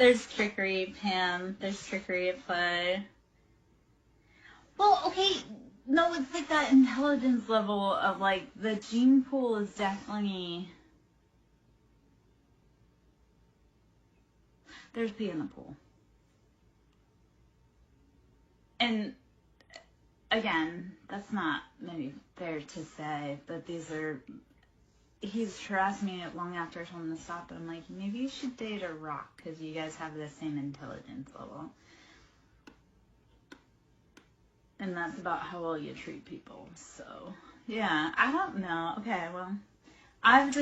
There's trickery, Pam. There's trickery at play. Well, okay, no, it's like that intelligence level of, like, the gene pool is definitely... There's pee in the pool. And, again, that's not maybe fair to say, but these are... He's harassed me long after I told him to stop, but I'm like, maybe you should date a rock, because you guys have the same intelligence level. And that's about how well you treat people. So, yeah, I don't know. Okay, well, I've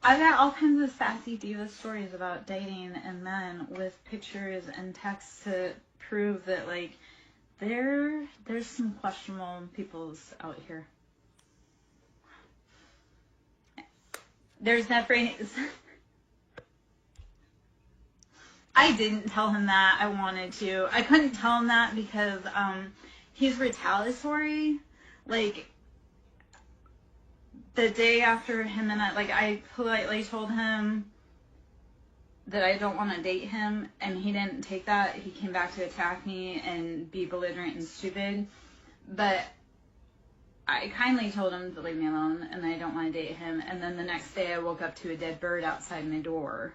got all kinds of sassy diva stories about dating and men with pictures and texts to prove that, like, there's some questionable peoples out here. There's that phrase. I didn't tell him that. I wanted to. I couldn't tell him that because, he's retaliatory. Like, the day after him and I politely told him that I don't want to date him, and he didn't take that. He came back to attack me and be belligerent and stupid. But I kindly told him to leave me alone, and I don't want to date him. And then the next day I woke up to a dead bird outside my door.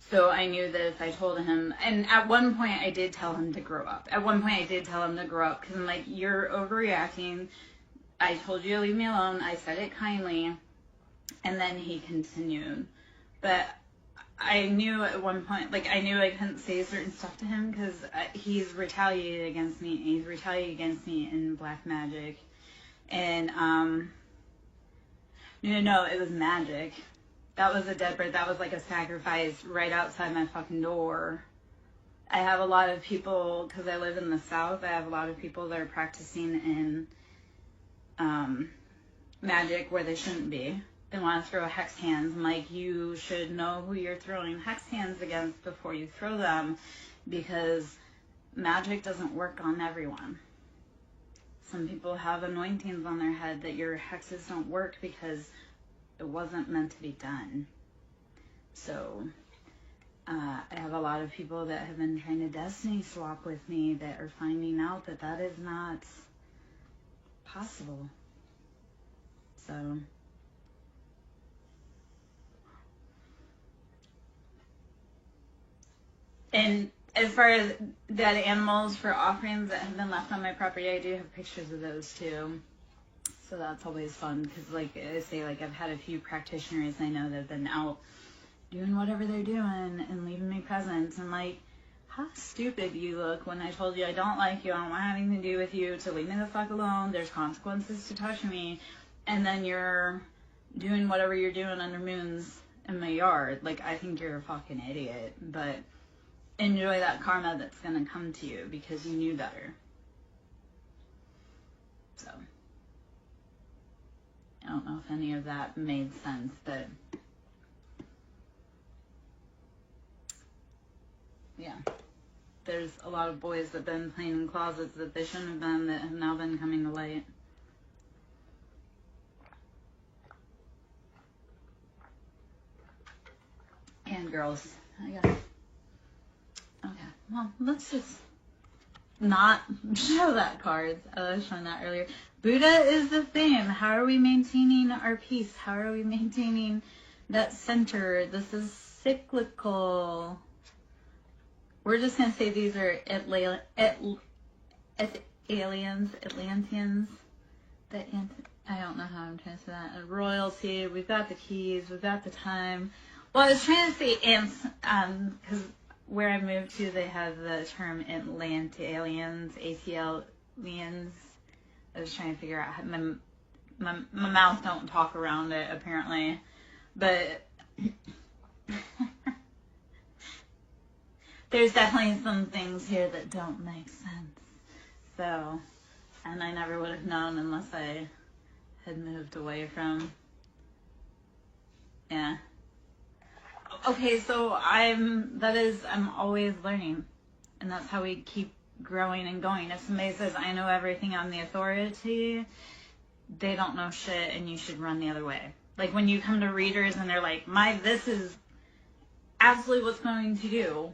So I knew that if I told him, and at one point I did tell him to grow up. At one point I did tell him to grow up, because I'm like, you're overreacting. I told you to leave me alone. I said it kindly. And then he continued. But I knew at one point, like, I knew I couldn't say certain stuff to him, because he's retaliated against me. And he's retaliated against me in black magic. And, no, it was magic. That was a dead bird. That was like a sacrifice right outside my fucking door. I have a lot of people, because I live in the South, I have a lot of people that are practicing in magic where they shouldn't be. They want to throw hex hands. I'm like, you should know who you're throwing hex hands against before you throw them, because magic doesn't work on everyone. Some people have anointings on their head that your hexes don't work because it wasn't meant to be done. So, I have a lot of people that have been trying to destiny swap with me that are finding out that that is not possible. So, and as far as dead animals for offerings that have been left on my property, I do have pictures of those too. So that's always fun, because, like I say, like, I've had a few practitioners I know that have been out doing whatever they're doing and leaving me presents. And, like, how stupid you look when I told you I don't like you, I don't want anything to do with you, to leave me the fuck alone, there's consequences to touching me, and then you're doing whatever you're doing under moons in my yard. Like, I think you're a fucking idiot, but enjoy that karma that's gonna come to you because you knew better. So, I don't know if any of that made sense, but yeah. There's a lot of boys that have been playing in closets that they shouldn't have been, that have now been coming to light. And girls, I guess. Okay, well, let's just not show that card. I was showing that earlier. Buddha is the theme. How are we maintaining our peace? How are we maintaining that center? This is cyclical. We're just going to say these are Atlanteans. I don't know how I'm trying to say that. Royalty. We've got the keys. We've got the time. Well, I was trying to say ants, because where I moved to, they have the term Atlanteans, ATLians. I was trying to figure out how my mouth don't talk around it, apparently. But there's definitely some things here that don't make sense. So, and I never would have known unless I had moved away from, yeah. Okay, so I'm always learning. And that's how we keep growing and going. If somebody says, I know everything, I'm the authority, they don't know shit, and you should run the other way. Like when you come to readers and they're like, this is absolutely what's going to do.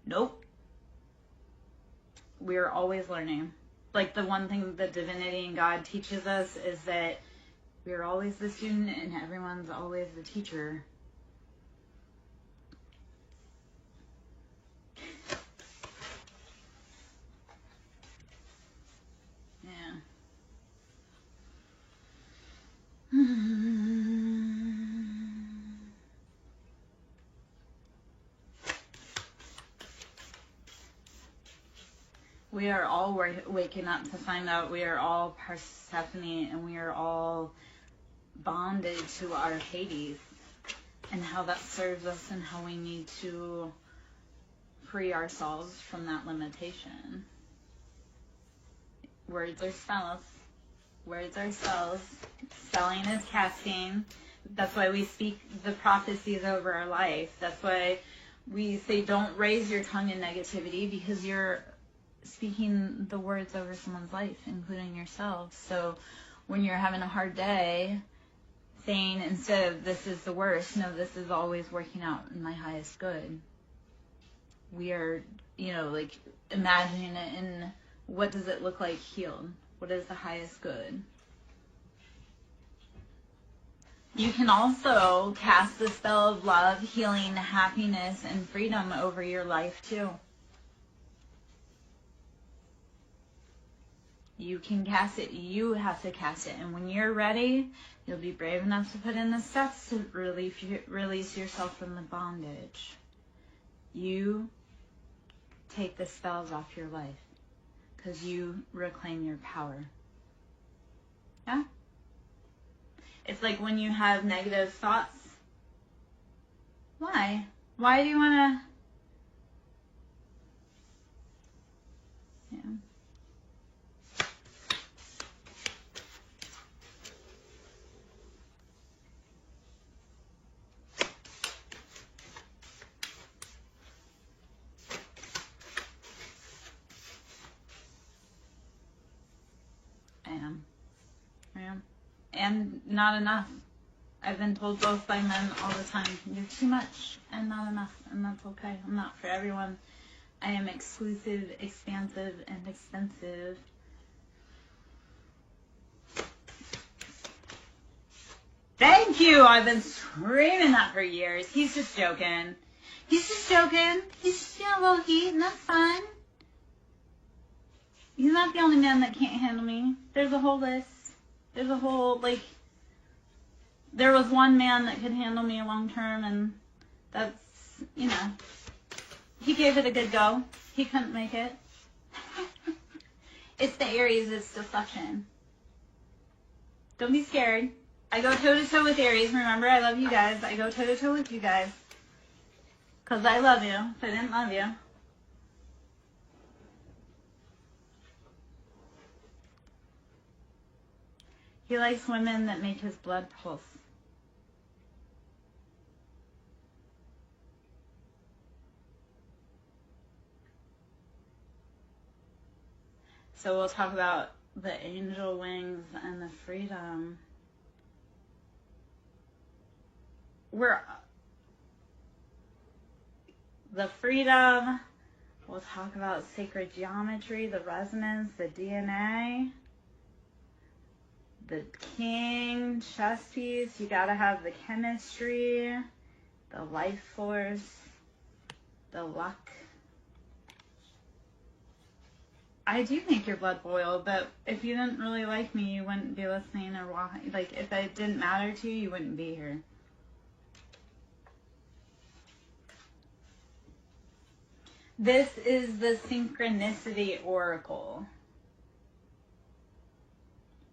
Nope. We're always learning. Like, the one thing that divinity and God teaches us is that we're always the student and everyone's always the teacher. Yeah. We are all waking up to find out we are all Persephone and we are all bonded to our Hades, and how that serves us and how we need to free ourselves from that limitation. Words are spells. Words are spells. Spelling is casting. That's why we speak the prophecies over our life. That's why we say don't raise your tongue in negativity, because you're speaking the words over someone's life, including yourself. So when you're having a hard day, saying instead of this is the worst, no, this is always working out in my highest good. We are, like, imagining it in what does it look like healed? What is the highest good? You can also cast the spell of love, healing, happiness, and freedom over your life too. You can cast it. You have to cast it. And when you're ready, you'll be brave enough to put in the steps to release yourself from the bondage. You take the spells off your life because you reclaim your power. Yeah? It's like when you have negative thoughts. Why? Why do you want to... Yeah. I am. And not enough. I've been told both by men all the time, you're too much and not enough, and that's okay. I'm not for everyone. I am exclusive, expansive, and expensive. Thank you! I've been screaming that for years. He's just joking. He's just joking. He's just feeling a little heat, and that's fine. He's not the only man that can't handle me. There's a whole list. There's a whole, there was one man that could handle me long term, and that's, he gave it a good go. He couldn't make it. It's the Aries, it's deflection. Don't be scared. I go toe-to-toe with Aries. Remember, I love you guys. I go toe-to-toe with you guys. Because I love you. If I didn't love you. He likes women that make his blood pulse. So we'll talk about the angel wings and the freedom. The freedom, we'll talk about sacred geometry, the resonance, the DNA, the king, chess piece. You gotta have the chemistry, the life force, the luck. I do make your blood boil, but if you didn't really like me, you wouldn't be listening or watching. If it didn't matter to you, you wouldn't be here. This is the Synchronicity Oracle.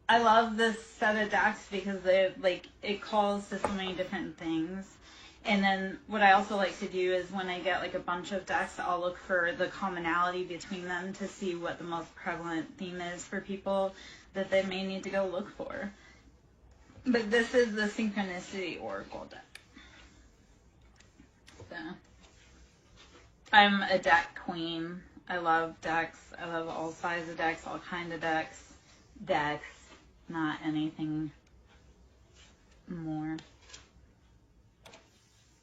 I love this set of decks because it calls to so many different things. And then what I also like to do is when I get a bunch of decks, I'll look for the commonality between them to see what the most prevalent theme is for people that they may need to go look for. But this is the Synchronicity Oracle deck. So, I'm a deck queen. I love decks. I love all sizes of decks, all kinds of decks. Decks, not anything more.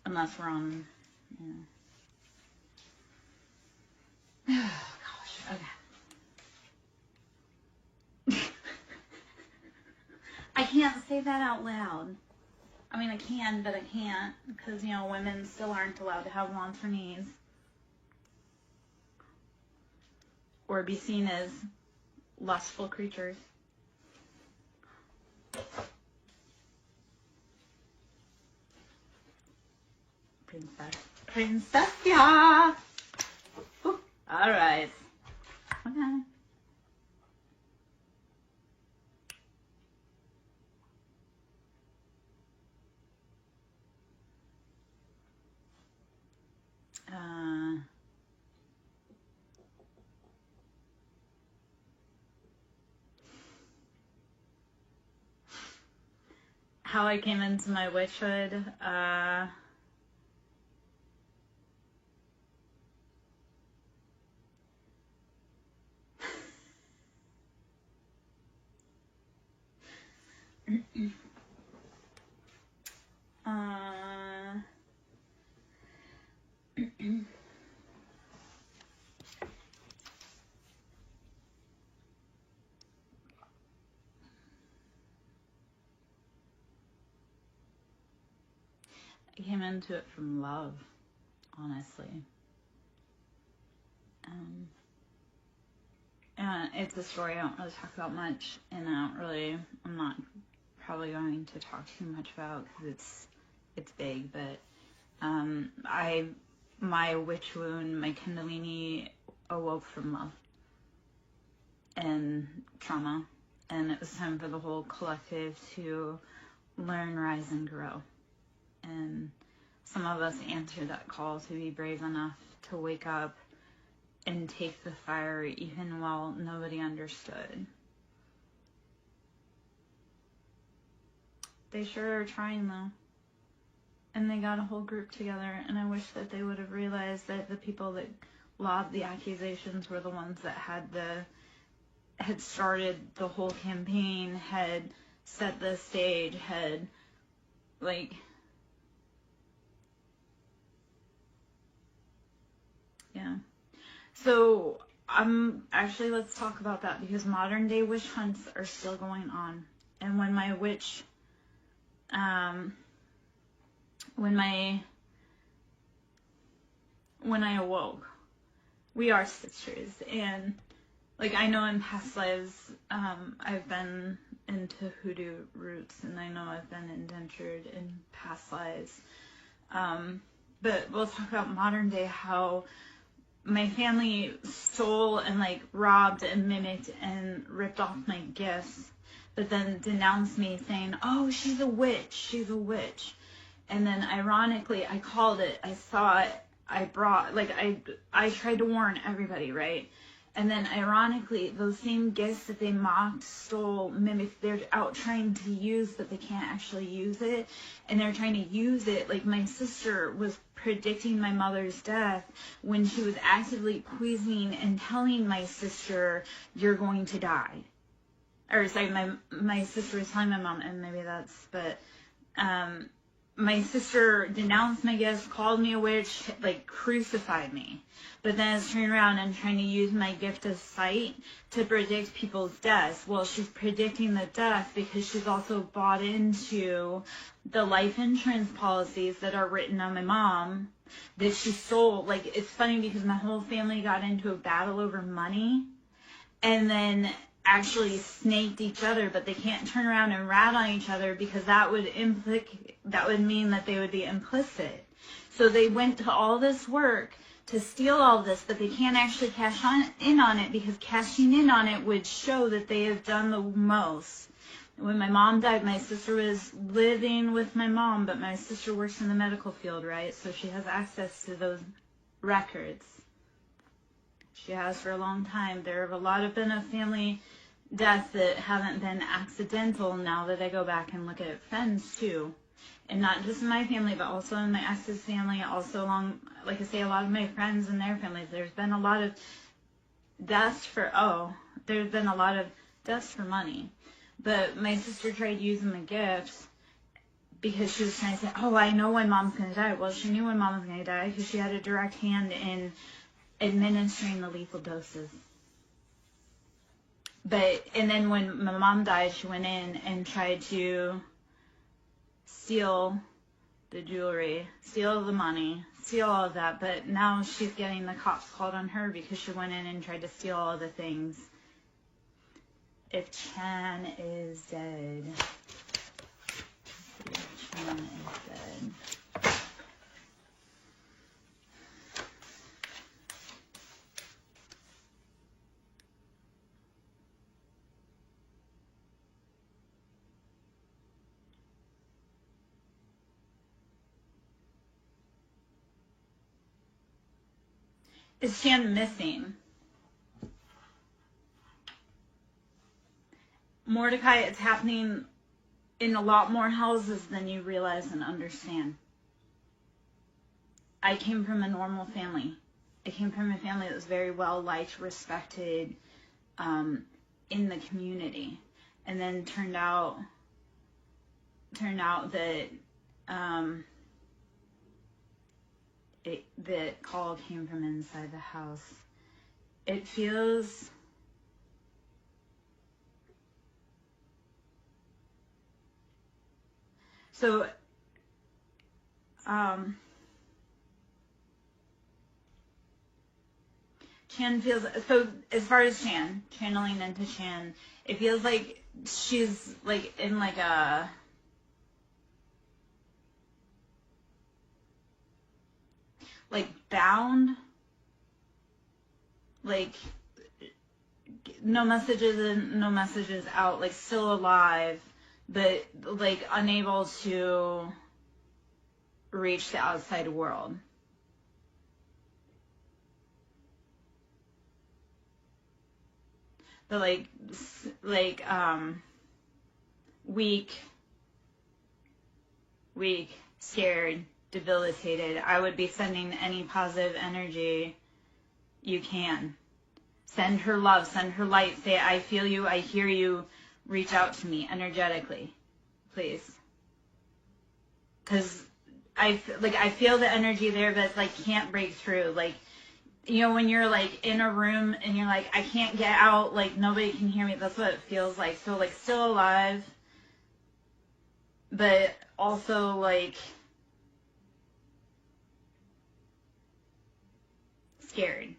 Unless we're on Yeah. Gosh, okay. I can't say that out loud. I mean, I can, but I can't, because, you know, women still aren't allowed to have wants or needs. Or be seen as lustful creatures. Princess, yeah. All right. Okay. How I came into my witchhood. I came into it from love, honestly. And it's a story I don't really talk about much, and I'm not probably going to talk too much about because it's big, but my witch wound, my Kundalini awoke from love and trauma, and it was time for the whole collective to learn, rise, and grow. And some of us answered that call to be brave enough to wake up and take the fire even while nobody understood. They sure are trying though. And they got a whole group together, and I wish that they would have realized that the people that lobbed the accusations were the ones that had started the whole campaign, had set the stage, had yeah. So let's talk about that, because modern day witch hunts are still going on. And when my witch, when I awoke, we are sisters. And I know in past lives, I've been into hoodoo roots, and I know I've been indentured in past lives. But we'll talk about modern day, how my family stole and robbed and mimicked and ripped off my gifts, but then denounced me saying, oh, she's a witch, she's a witch. And then ironically, I called it, I saw it, I brought, I tried to warn everybody, right? And then ironically, those same gifts that they mocked, stole, mimicked, they're out trying to use, but they can't actually use it. And they're trying to use it. My sister was predicting my mother's death when she was actively poisoning and telling my sister, you're going to die. Or sorry, my sister was telling my mom, and maybe that's, but my sister denounced my gifts, called me a witch, crucified me. But then it's turning around and trying to use my gift of sight to predict people's deaths. Well, she's predicting the death because she's also bought into the life insurance policies that are written on my mom that she sold. It's funny because my whole family got into a battle over money and then actually snaked each other, but they can't turn around and rat on each other because that would mean that they would be implicit. So they went to all this work to steal all this, but they can't actually cash in on it, because cashing in on it would show that they have done the most. When my mom died, my sister was living with my mom, but my sister works in the medical field, right? So she has access to those records. She has for a long time. There have been a family deaths that haven't been accidental now that I go back and look at friends too. And not just in my family, but also in my ex's family, also along, like I say, a lot of my friends and their families. There's been a lot of deaths for money. But my sister tried using the gifts, because she was trying to say, oh, I know when mom's going to die. Well, she knew when mom was going to die because she had a direct hand in administering the lethal doses. And then when my mom died, she went in and tried to steal the jewelry, steal the money, steal all of that. But now she's getting the cops called on her because she went in and tried to steal all the things. If Chan is dead. If Chan is dead. Is Chan missing? Mordecai, it's happening in a lot more houses than you realize and understand. I came from a normal family. I came from a family that was very well liked, respected in the community. And then turned out that that call came from inside the house. It feels so. Chan feels so. As far as Chan channeling into Chan, it feels like she's like in like a bound, like no messages in, no messages out, like still alive, but like unable to reach the outside world. But weak, scared, debilitated. I would be sending any positive energy you can. Send her love, send her light. Say, I feel you, I hear you. Reach out to me energetically, please. Because I feel the energy there, but it's like can't break through. Like, you know, when you're like in a room and you're like, I can't get out, like nobody can hear me. That's what it feels like. So like still alive, but also like scared.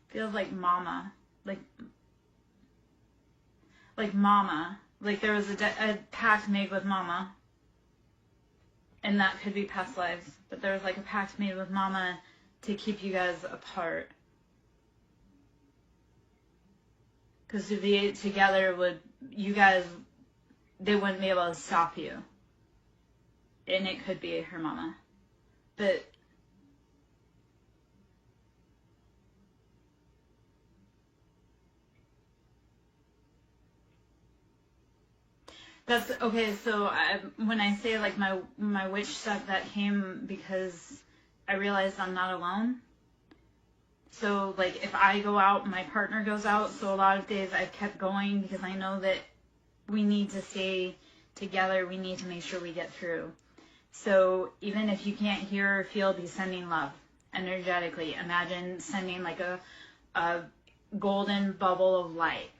Feels like mama, like mama. Like there was a pact made with mama, and that could be past lives, but there was like a pact made with mama to keep you guys apart. Because to be together they wouldn't be able to stop you. And it could be her mama. But that's okay. So when I say like my witch stuff, that came because I realized I'm not alone. So like if I go out, my partner goes out. So a lot of days I've kept going because I know that we need to stay together. We need to make sure we get through. So even if you can't hear or feel, be sending love energetically. Imagine sending like a golden bubble of light.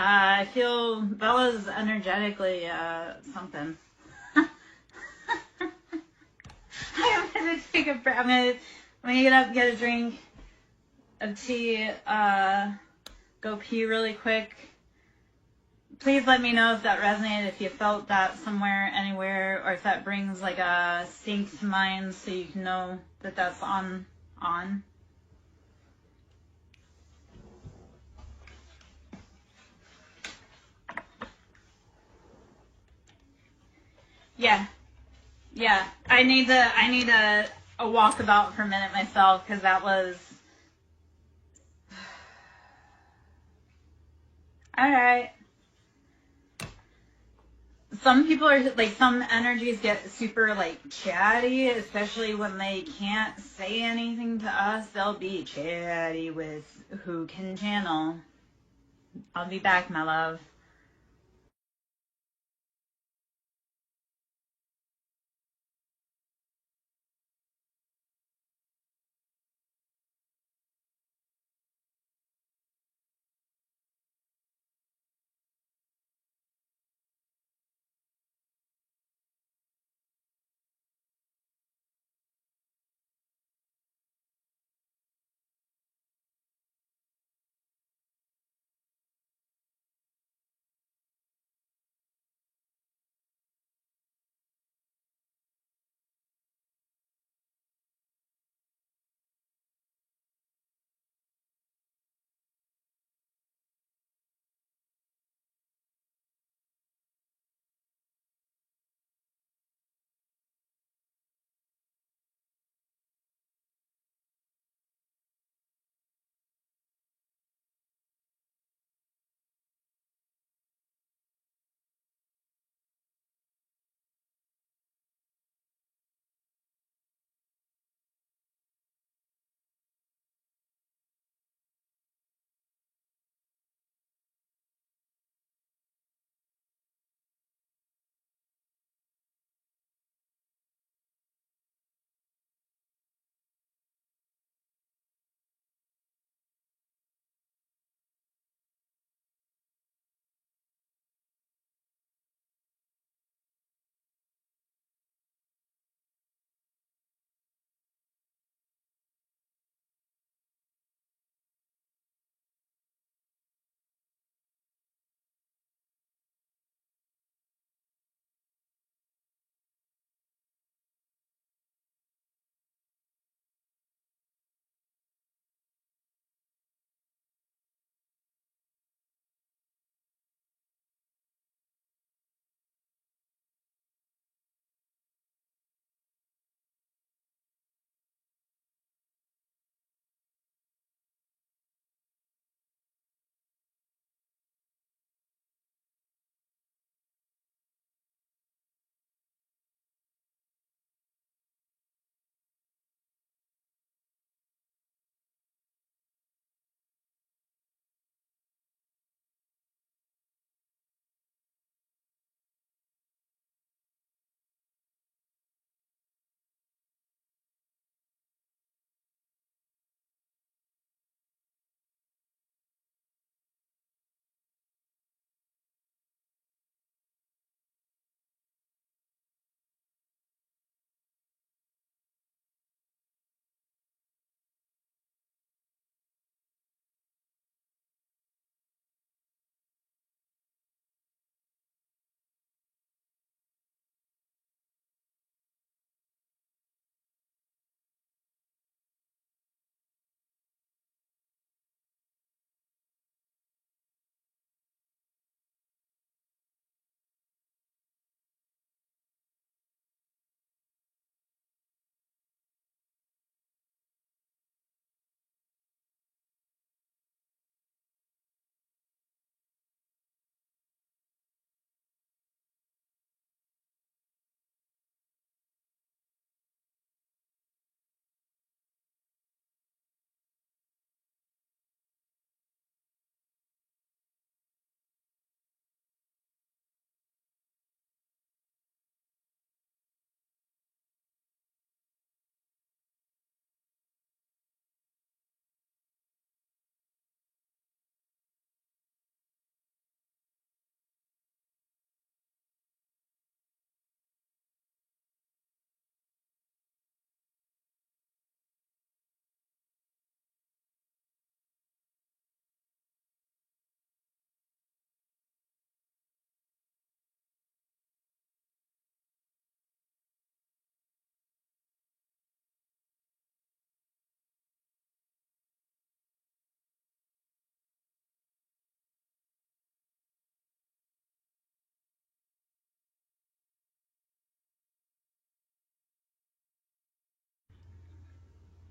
I feel Bella's energetically something. I'm gonna take a breath. I'm gonna get up, get a drink of tea, go pee really quick. Please let me know if that resonated, if you felt that somewhere, anywhere, or if that brings like a sync to mind so you can know that that's on. Yeah. Yeah. I need a walkabout for a minute myself, because that was all right. Some people are like, some energies get super like chatty, especially when they can't say anything to us. They'll be chatty with who can channel. I'll be back, my love.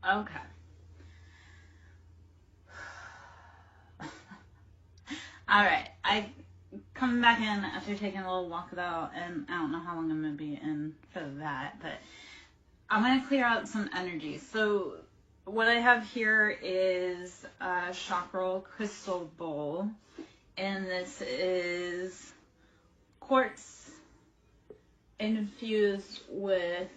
Okay. All right. I coming back in after taking a little walkabout, and I don't know how long I'm gonna be in for that, but I'm gonna clear out some energy. So what I have here is a chakra crystal bowl, and this is quartz infused with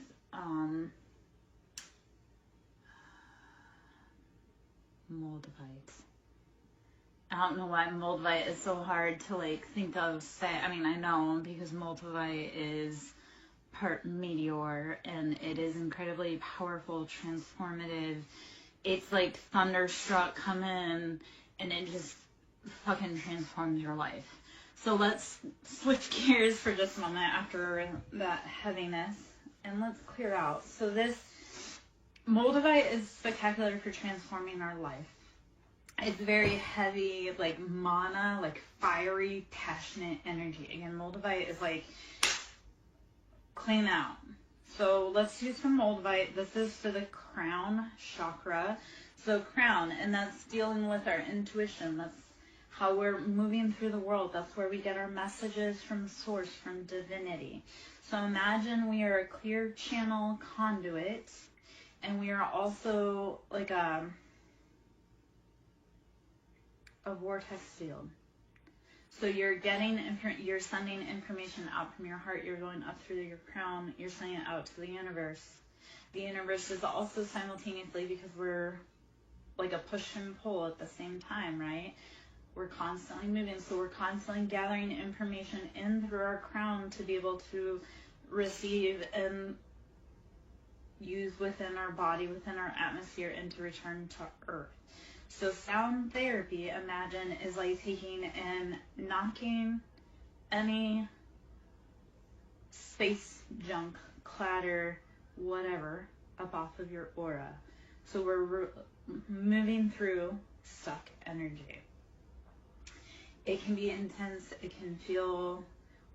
moldavite. I don't know why moldavite is so hard to like think of. I mean, I know because moldavite is part meteor and it is incredibly powerful, transformative. It's like thunderstruck come in and it just fucking transforms your life. So let's switch gears for just a moment after that heaviness and let's clear out. So this moldavite is spectacular for transforming our life. It's very heavy, like mana, like fiery, passionate energy. Again, moldavite is like clean out. So let's use some moldavite. This is for the crown chakra. So crown, and that's dealing with our intuition. That's how we're moving through the world. That's where we get our messages from source, from divinity. So imagine we are a clear channel conduit, and we are also like a vortex field. So you're you're sending information out from your heart. You're going up through your crown. You're sending it out to the universe. The universe is also simultaneously, because we're like a push and pull at the same time, right? We're constantly moving. So we're constantly gathering information in through our crown to be able to receive and use within our body, within our atmosphere, and to return to Earth. So sound therapy, imagine, is like taking and knocking any space junk, clatter, whatever, up off of your aura. So we're moving through stuck energy. It can be intense. It can feel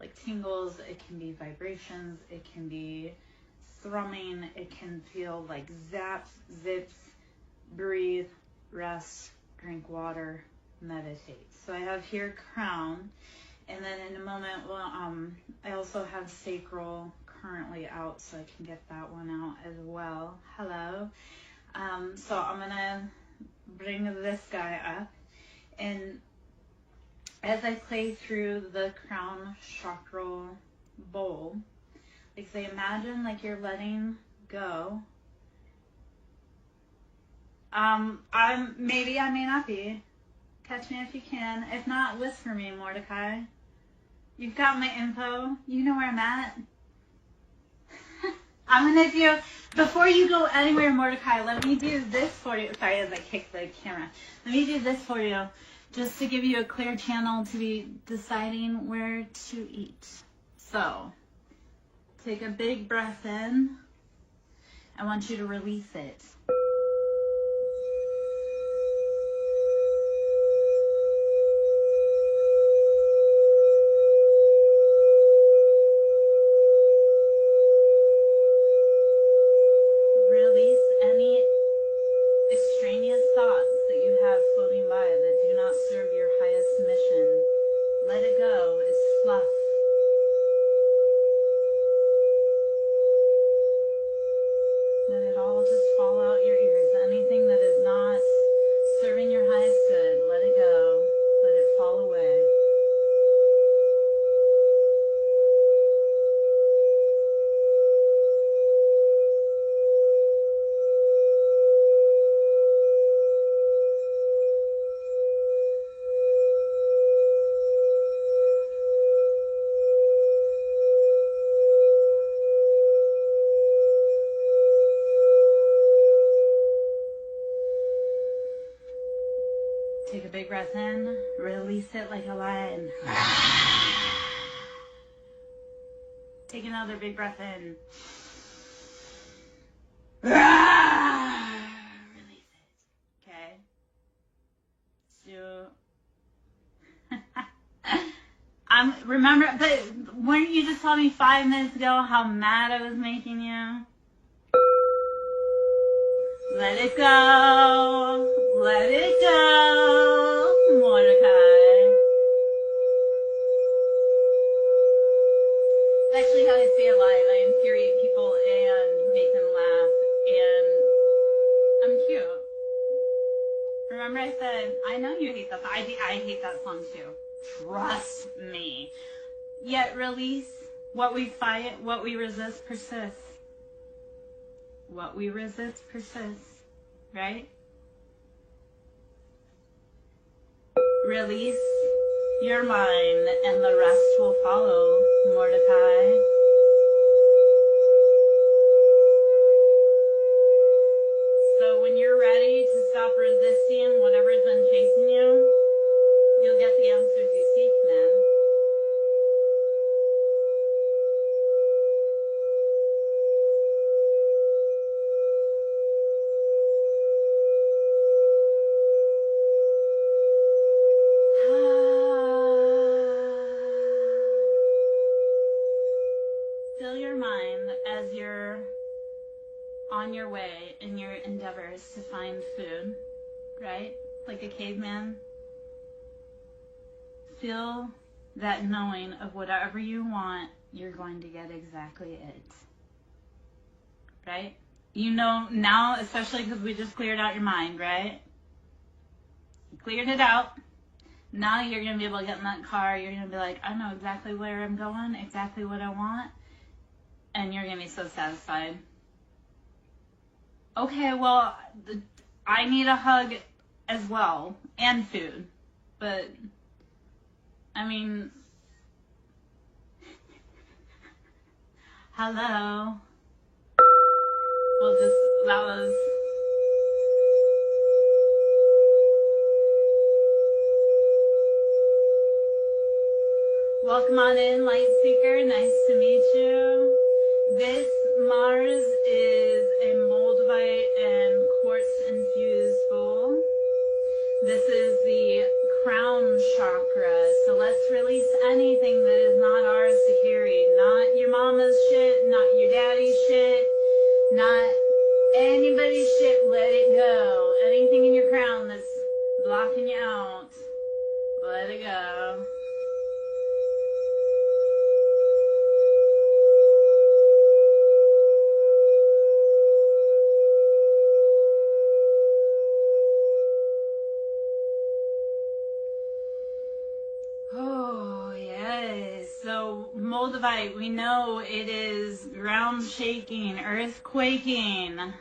like tingles. It can be vibrations. It can be thrumming. It can feel like zaps, zips. Breathe, rest, drink water, meditate. So I have here crown, and then in a moment, I also have sacral currently out, so I can get that one out as well. Hello. So I'm gonna bring this guy up, and as I play through the crown chakra bowl, like say, imagine like you're letting go. Maybe I may not be. Catch me if you can. If not, whisper me, Mordecai. You've got my info. You know where I'm at. I'm gonna do, before you go anywhere, Mordecai, let me do this for you. Sorry, as I kick the camera. Let me do this for you, just to give you a clear channel to be deciding where to eat. So, take a big breath in. I want you to release it. Take a big breath in, release it like a lion. Take another big breath in. Release it. Okay? So, remember, but weren't you just telling me 5 minutes ago how mad I was making you? Let it go. Let it go, Mordecai. That's actually how I stay alive. I infuriate people and make them laugh. And I'm cute. Remember I said, I know you hate that song. I hate that song too. Trust me. Yet release. What we fight, what we resist persists. What we resist persists. Right? Release your mind and the rest will follow, Mordecai. So when you're ready to stop resisting whatever's been chasing you, you'll get the answers you seek, man. Fill your mind as you're on your way in your endeavors to find food, right? Like a caveman. Feel that knowing of whatever you want, you're going to get exactly it. Right? You know now, especially because we just cleared out your mind, right? You cleared it out. Now you're going to be able to get in that car. You're going to be like, I know exactly where I'm going, exactly what I want. And you're going to be so satisfied. Okay, well, I need a hug as well. And food. But, I mean, hello. Well, that was... Welcome on in, Light Seeker. Nice to meet you. This Mars is a moldavite and quartz-infused bowl. This is the crown chakra. So let's release anything that is not ours to carry. Not your mama's shit, not your daddy's shit, not anybody's shit. Let it go. Anything in your crown that's blocking you out, let it go. So moldavite, we know it is ground shaking, earth quaking.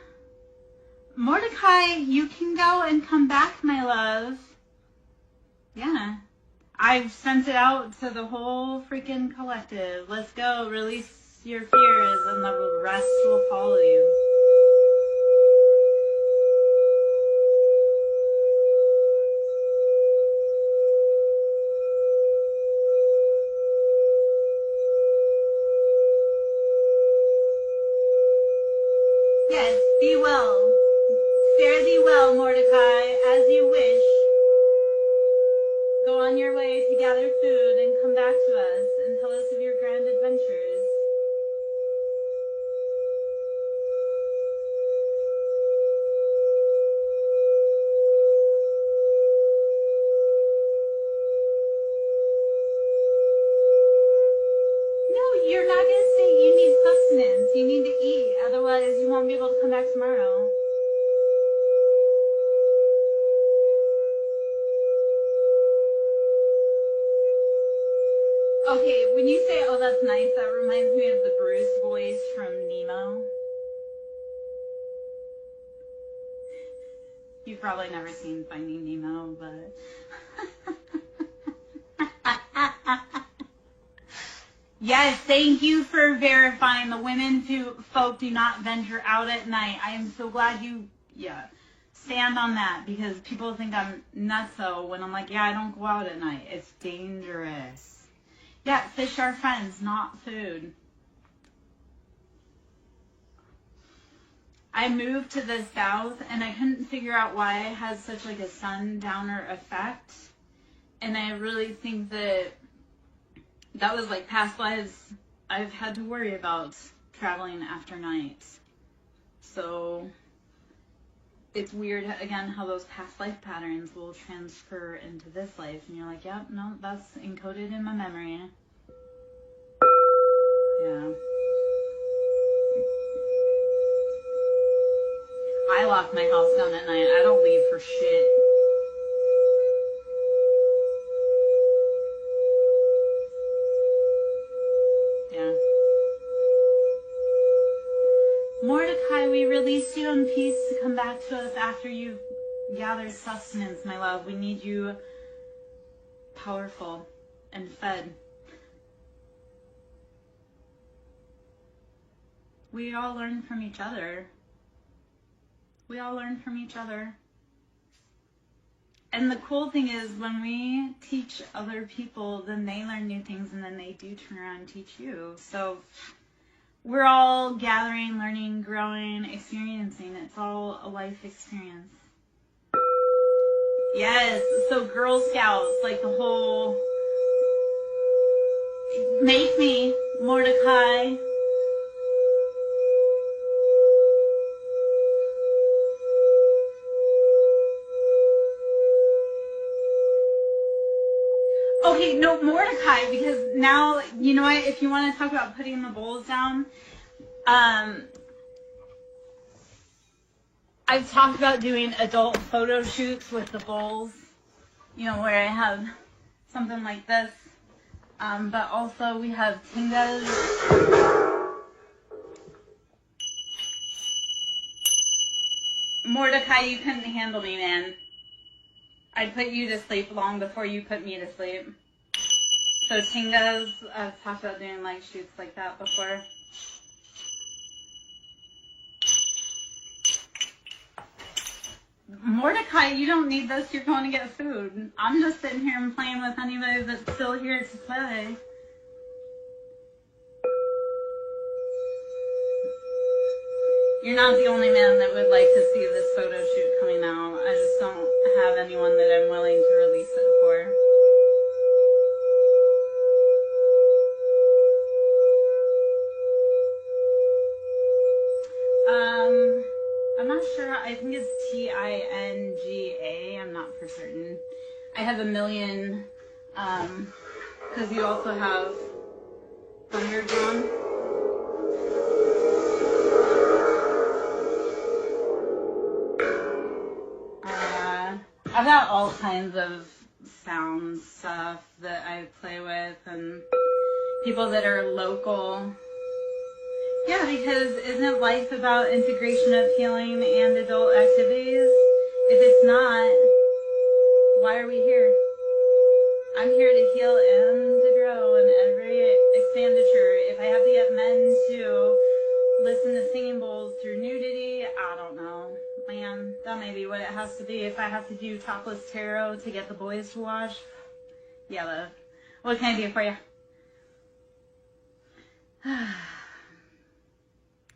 Mordecai, you can go and come back, my love. Yeah. I've sent it out to the whole freaking collective. Let's go. Release your fears and the rest will follow you. Yes, be well. Fare thee well, Mordecai, as you wish. Go on your way to gather food and come back to us and tell us of your grand adventures. No, you're not going to say you need sustenance. You need to eat. Otherwise, you won't be able to come back tomorrow. Okay, when you say, oh, that's nice, that reminds me of the Bruce voice from Nemo. You've probably never seen Finding Nemo, but... Yes, thank you for verifying. The women folk do not venture out at night. I am so glad you, stand on that, because people think I'm nutso when I'm like, yeah, I don't go out at night. It's dangerous. Yeah, fish are friends, not food. I moved to the south, and I couldn't figure out why it had such like a sundowner effect. And I really think that was like past lives I've had to worry about traveling after night. So it's weird, again, how those past life patterns will transfer into this life. And you're like, yep, no, that's encoded in my memory. Yeah. I lock my house down at night. I don't leave for shit. Yeah. Mordecai, we release you in peace to come back to us after you've gathered sustenance, my love. We need you powerful and fed. We all learn from each other. We all learn from each other. And the cool thing is when we teach other people, then they learn new things and then they do turn around and teach you. So we're all gathering, learning, growing, experiencing. It's all a life experience. Yes, so Girl Scouts, like the whole, make me, Mordecai. Okay, no, Mordecai, because now, you know what, if you want to talk about putting the bowls down, I've talked about doing adult photo shoots with the bowls, you know, where I have something like this, but also we have tingas. Mordecai, you couldn't handle me, man. I'd put you to sleep long before you put me to sleep. So tingas, I've talked about doing like shoots like that before. Mordecai, you don't need this. You're going to get food. I'm just sitting here and playing with anybody that's still here to play. You're not the only man that would like to see this photo shoot coming out. I just don't have anyone that I'm willing to release it for. I'm not sure. I think it's Tinga. I'm not for certain. I have a million, because you also have Thunderdrum. I've got all kinds of sound stuff that I play with, and people that are local. Yeah, because isn't life about integration of healing and adult activities? If it's not, why are we here? I'm here to heal and to grow in every expenditure. If I have to get men to listen to singing bowls through nudity, I don't know. Man, that may be what it has to be. If I have to do topless tarot to get the boys to watch, yeah, love. What can I do for you?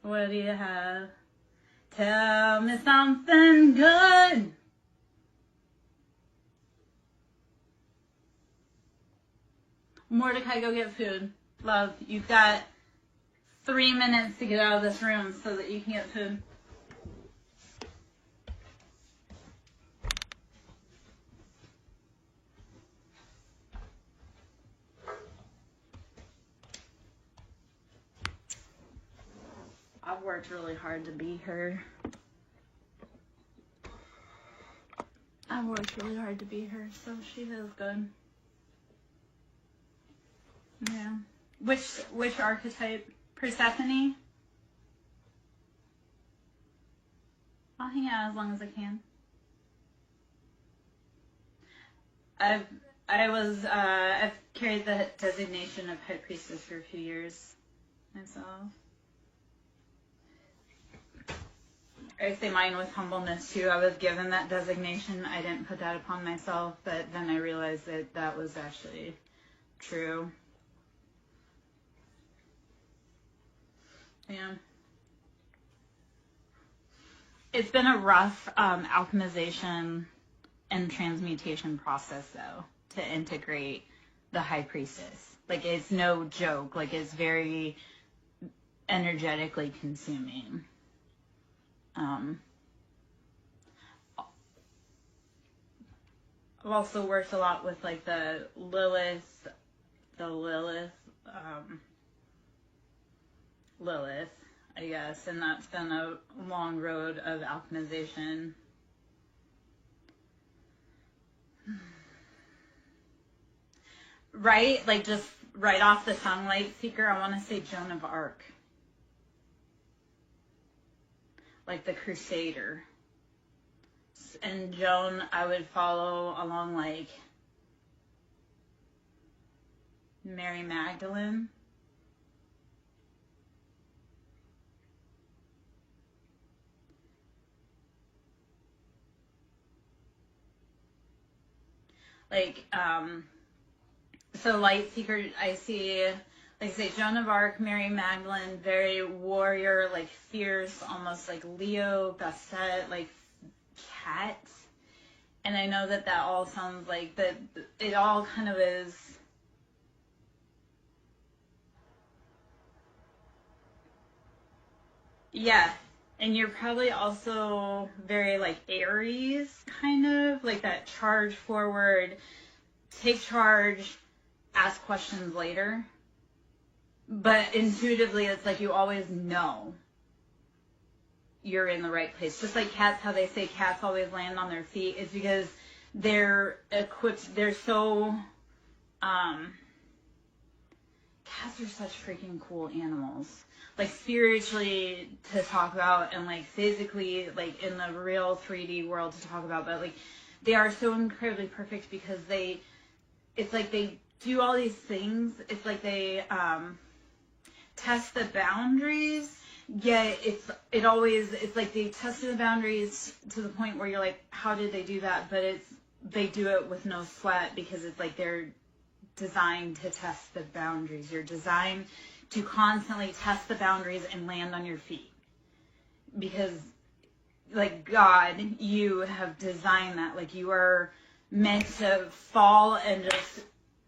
What do you have? Tell me something good. Mordecai, go get food. Love, you've got 3 minutes to get out of this room so that you can get food. I've worked really hard to be her. I've worked really hard to be her, so she is good. Yeah. Which archetype? Persephone? I'll hang out as long as I can. I've carried the designation of High Priestess for a few years myself. I say mine with humbleness too. I was given that designation. I didn't put that upon myself, but then I realized that that was actually true. Yeah. It's been a rough alchemization and transmutation process, though, to integrate the High Priestess. Like, it's no joke. Like, it's very energetically consuming. I've also worked a lot with like the Lilith, Lilith, I guess, and that's been a long road of alchemization. Right? Like just right off the tongue, Light Seeker, I want to say Joan of Arc. Like the Crusader. And Joan, I would follow along like Mary Magdalene. Like, so Light Seeker, I see, like I say, Joan of Arc, Mary Magdalene, very warrior, like fierce, almost like Leo, Bastet, like cat. And I know that that all sounds like that. It all kind of is. Yeah. And you're probably also very like Aries, kind of like that charge forward, take charge, ask questions later. But intuitively, it's like you always know you're in the right place. Just like cats, how they say cats always land on their feet, is because they're equipped, they're so, cats are such freaking cool animals. Like spiritually to talk about and like physically, like in the real 3D world to talk about, but like they are so incredibly perfect because it's like they do all these things. It's like they, test the boundaries, yet it's like they tested the boundaries to the point where you're like, how did they do that? But they do it with no sweat because it's like they're designed to test the boundaries. You're designed to constantly test the boundaries and land on your feet. Because like God, you have designed that. Like you are meant to fall and just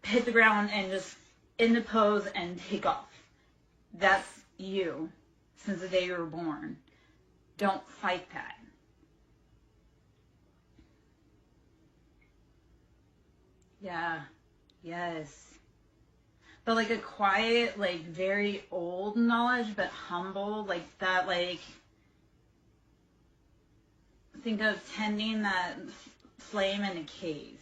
hit the ground and just into pose and take off. That's you since the day you were born. Don't fight that. Yeah. Yes. But like a quiet, like very old knowledge, but humble, like that, like think of tending that flame in a cave.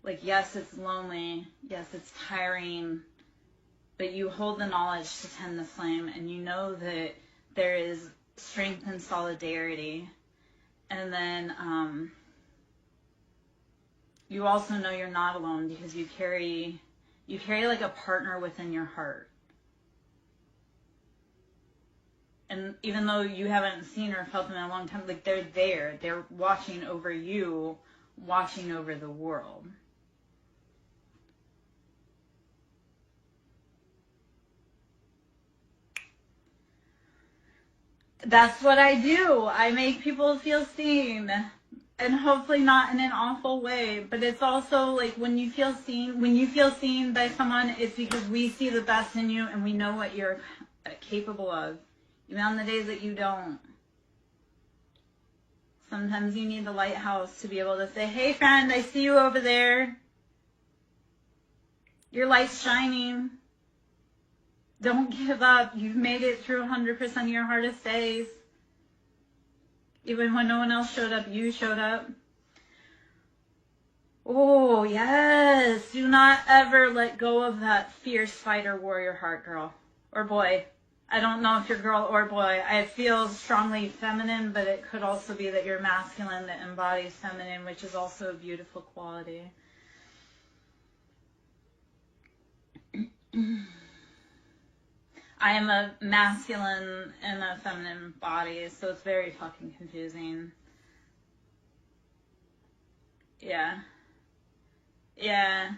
Like, yes, it's lonely. Yes, it's tiring. But you hold the knowledge to tend the flame, and you know that there is strength and solidarity. And then you also know you're not alone because you carry like a partner within your heart. And even though you haven't seen or felt them in a long time, like they're there. They're watching over you, watching over the world. That's what I do. I make people feel seen. And hopefully not in an awful way. But it's also like when you feel seen by someone, it's because we see the best in you and we know what you're capable of. Even on the days that you don't. Sometimes you need the lighthouse to be able to say, hey friend, I see you over there. Your light's shining. Don't give up. You've made it through 100% of your hardest days. Even when no one else showed up, you showed up. Oh, yes. Do not ever let go of that fierce fighter warrior heart, girl. Or boy. I don't know if you're girl or boy. I feel strongly feminine, but it could also be that you're masculine that embodies feminine, which is also a beautiful quality. I am a masculine and a feminine body, so it's very fucking confusing. Yeah. Yeah.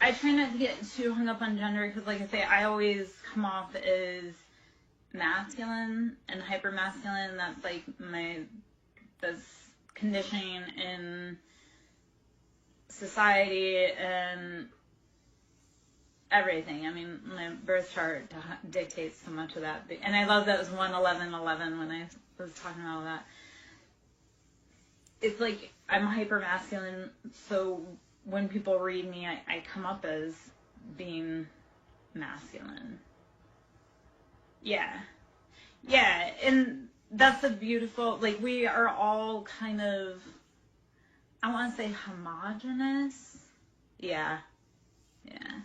I try not to get too hung up on gender because, like I say, I always come off as masculine and hyper masculine. That's like that's conditioning in society and everything. I mean, my birth chart dictates so much of that. And I love that it was 1-11-11 when I was talking about that. it's like I'm hyper masculine, so when people read me, I come up as being masculine. Yeah. Yeah, and that's a beautiful, like, we are all kind of, I want to say homogenous. Yeah. Yeah.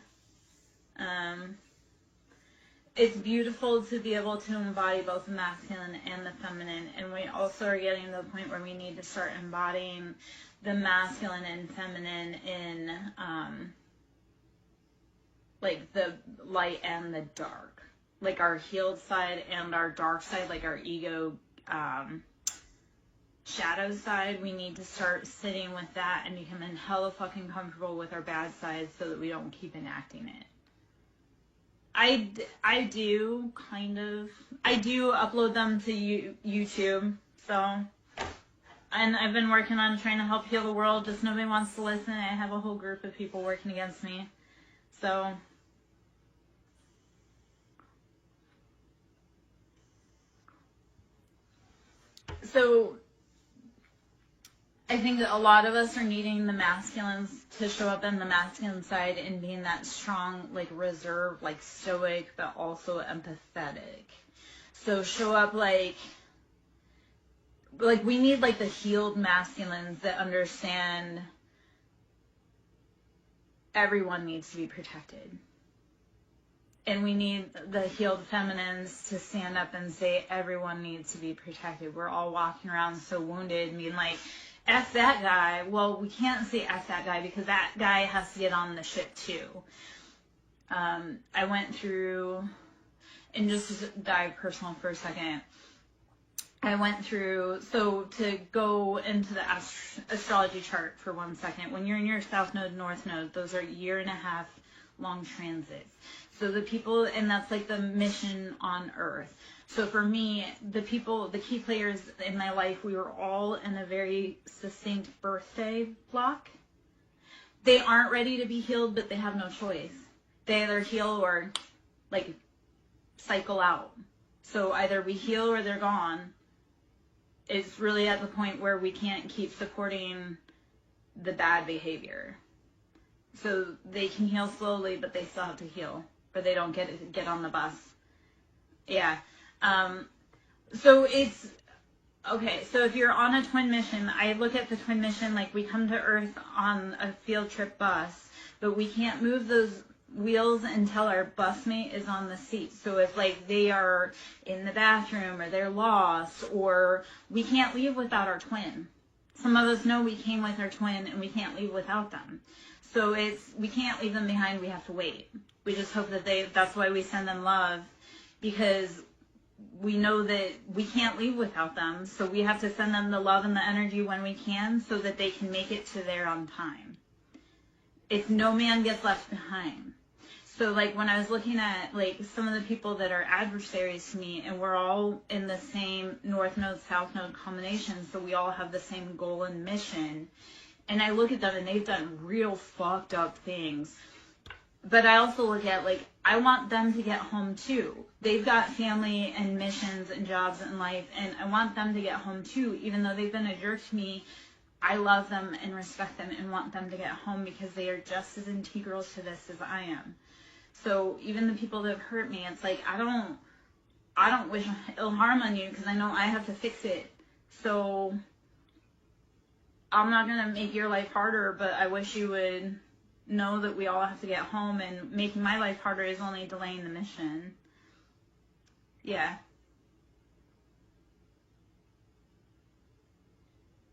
It's beautiful to be able to embody both the masculine and the feminine, and we also are getting to the point where we need to start embodying the masculine and feminine in like the light and the dark, like our healed side and our dark side, like our ego shadow side. We need to start sitting with that and becoming hella fucking comfortable with our bad side so that we don't keep enacting it. I do kind of, I do upload them to YouTube, so, and I've been working on trying to help heal the world, just nobody wants to listen. I have a whole group of people working against me, so I think that a lot of us are needing the masculines to show up in the masculine side and being that strong, like reserved, like stoic, but also empathetic. So show up like we need like the healed masculines that understand everyone needs to be protected. And we need the healed feminines to stand up and say everyone needs to be protected. We're all walking around so wounded and being like, F that guy. Well, we can't say F that guy because that guy has to get on the ship too. I went through, and just to dive personal for a second, I went through, so to go into the astrology chart for 1 second, when you're in your south node, north node, those are 1.5-year long transits. So the people, and that's like the mission on Earth. So for me, the people, the key players in my life, we were all in a very succinct birthday block. They aren't ready to be healed, but they have no choice. They either heal or like cycle out. So either we heal or they're gone. It's really at the point where we can't keep supporting the bad behavior. So they can heal slowly, but they still have to heal, or they don't get on the bus. Yeah. So it's, okay, so if you're on a twin mission, I look at the twin mission like we come to Earth on a field trip bus, but we can't move those wheels until our busmate is on the seat. So if like they are in the bathroom or they're lost, or we can't leave without our twin. Some of us know we came with our twin and we can't leave without them. So we can't leave them behind, we have to wait. We just hope that that's why we send them love, because we know that we can't leave without them. So we have to send them the love and the energy when we can so that they can make it to there on time. If no man gets left behind. So like when I was looking at like some of the people that are adversaries to me, and we're all in the same north node, south node combination, so we all have the same goal and mission. And I look at them and they've done real fucked up things. But I also look at, like, I want them to get home too. They've got family and missions and jobs in life, and I want them to get home too. Even though they've been a jerk to me, I love them and respect them and want them to get home because they are just as integral to this as I am. So even the people that have hurt me, it's like, I don't wish ill harm on you because I know I have to fix it. So I'm not going to make your life harder, but I wish you would know that we all have to get home, and making my life harder is only delaying the mission. Yeah.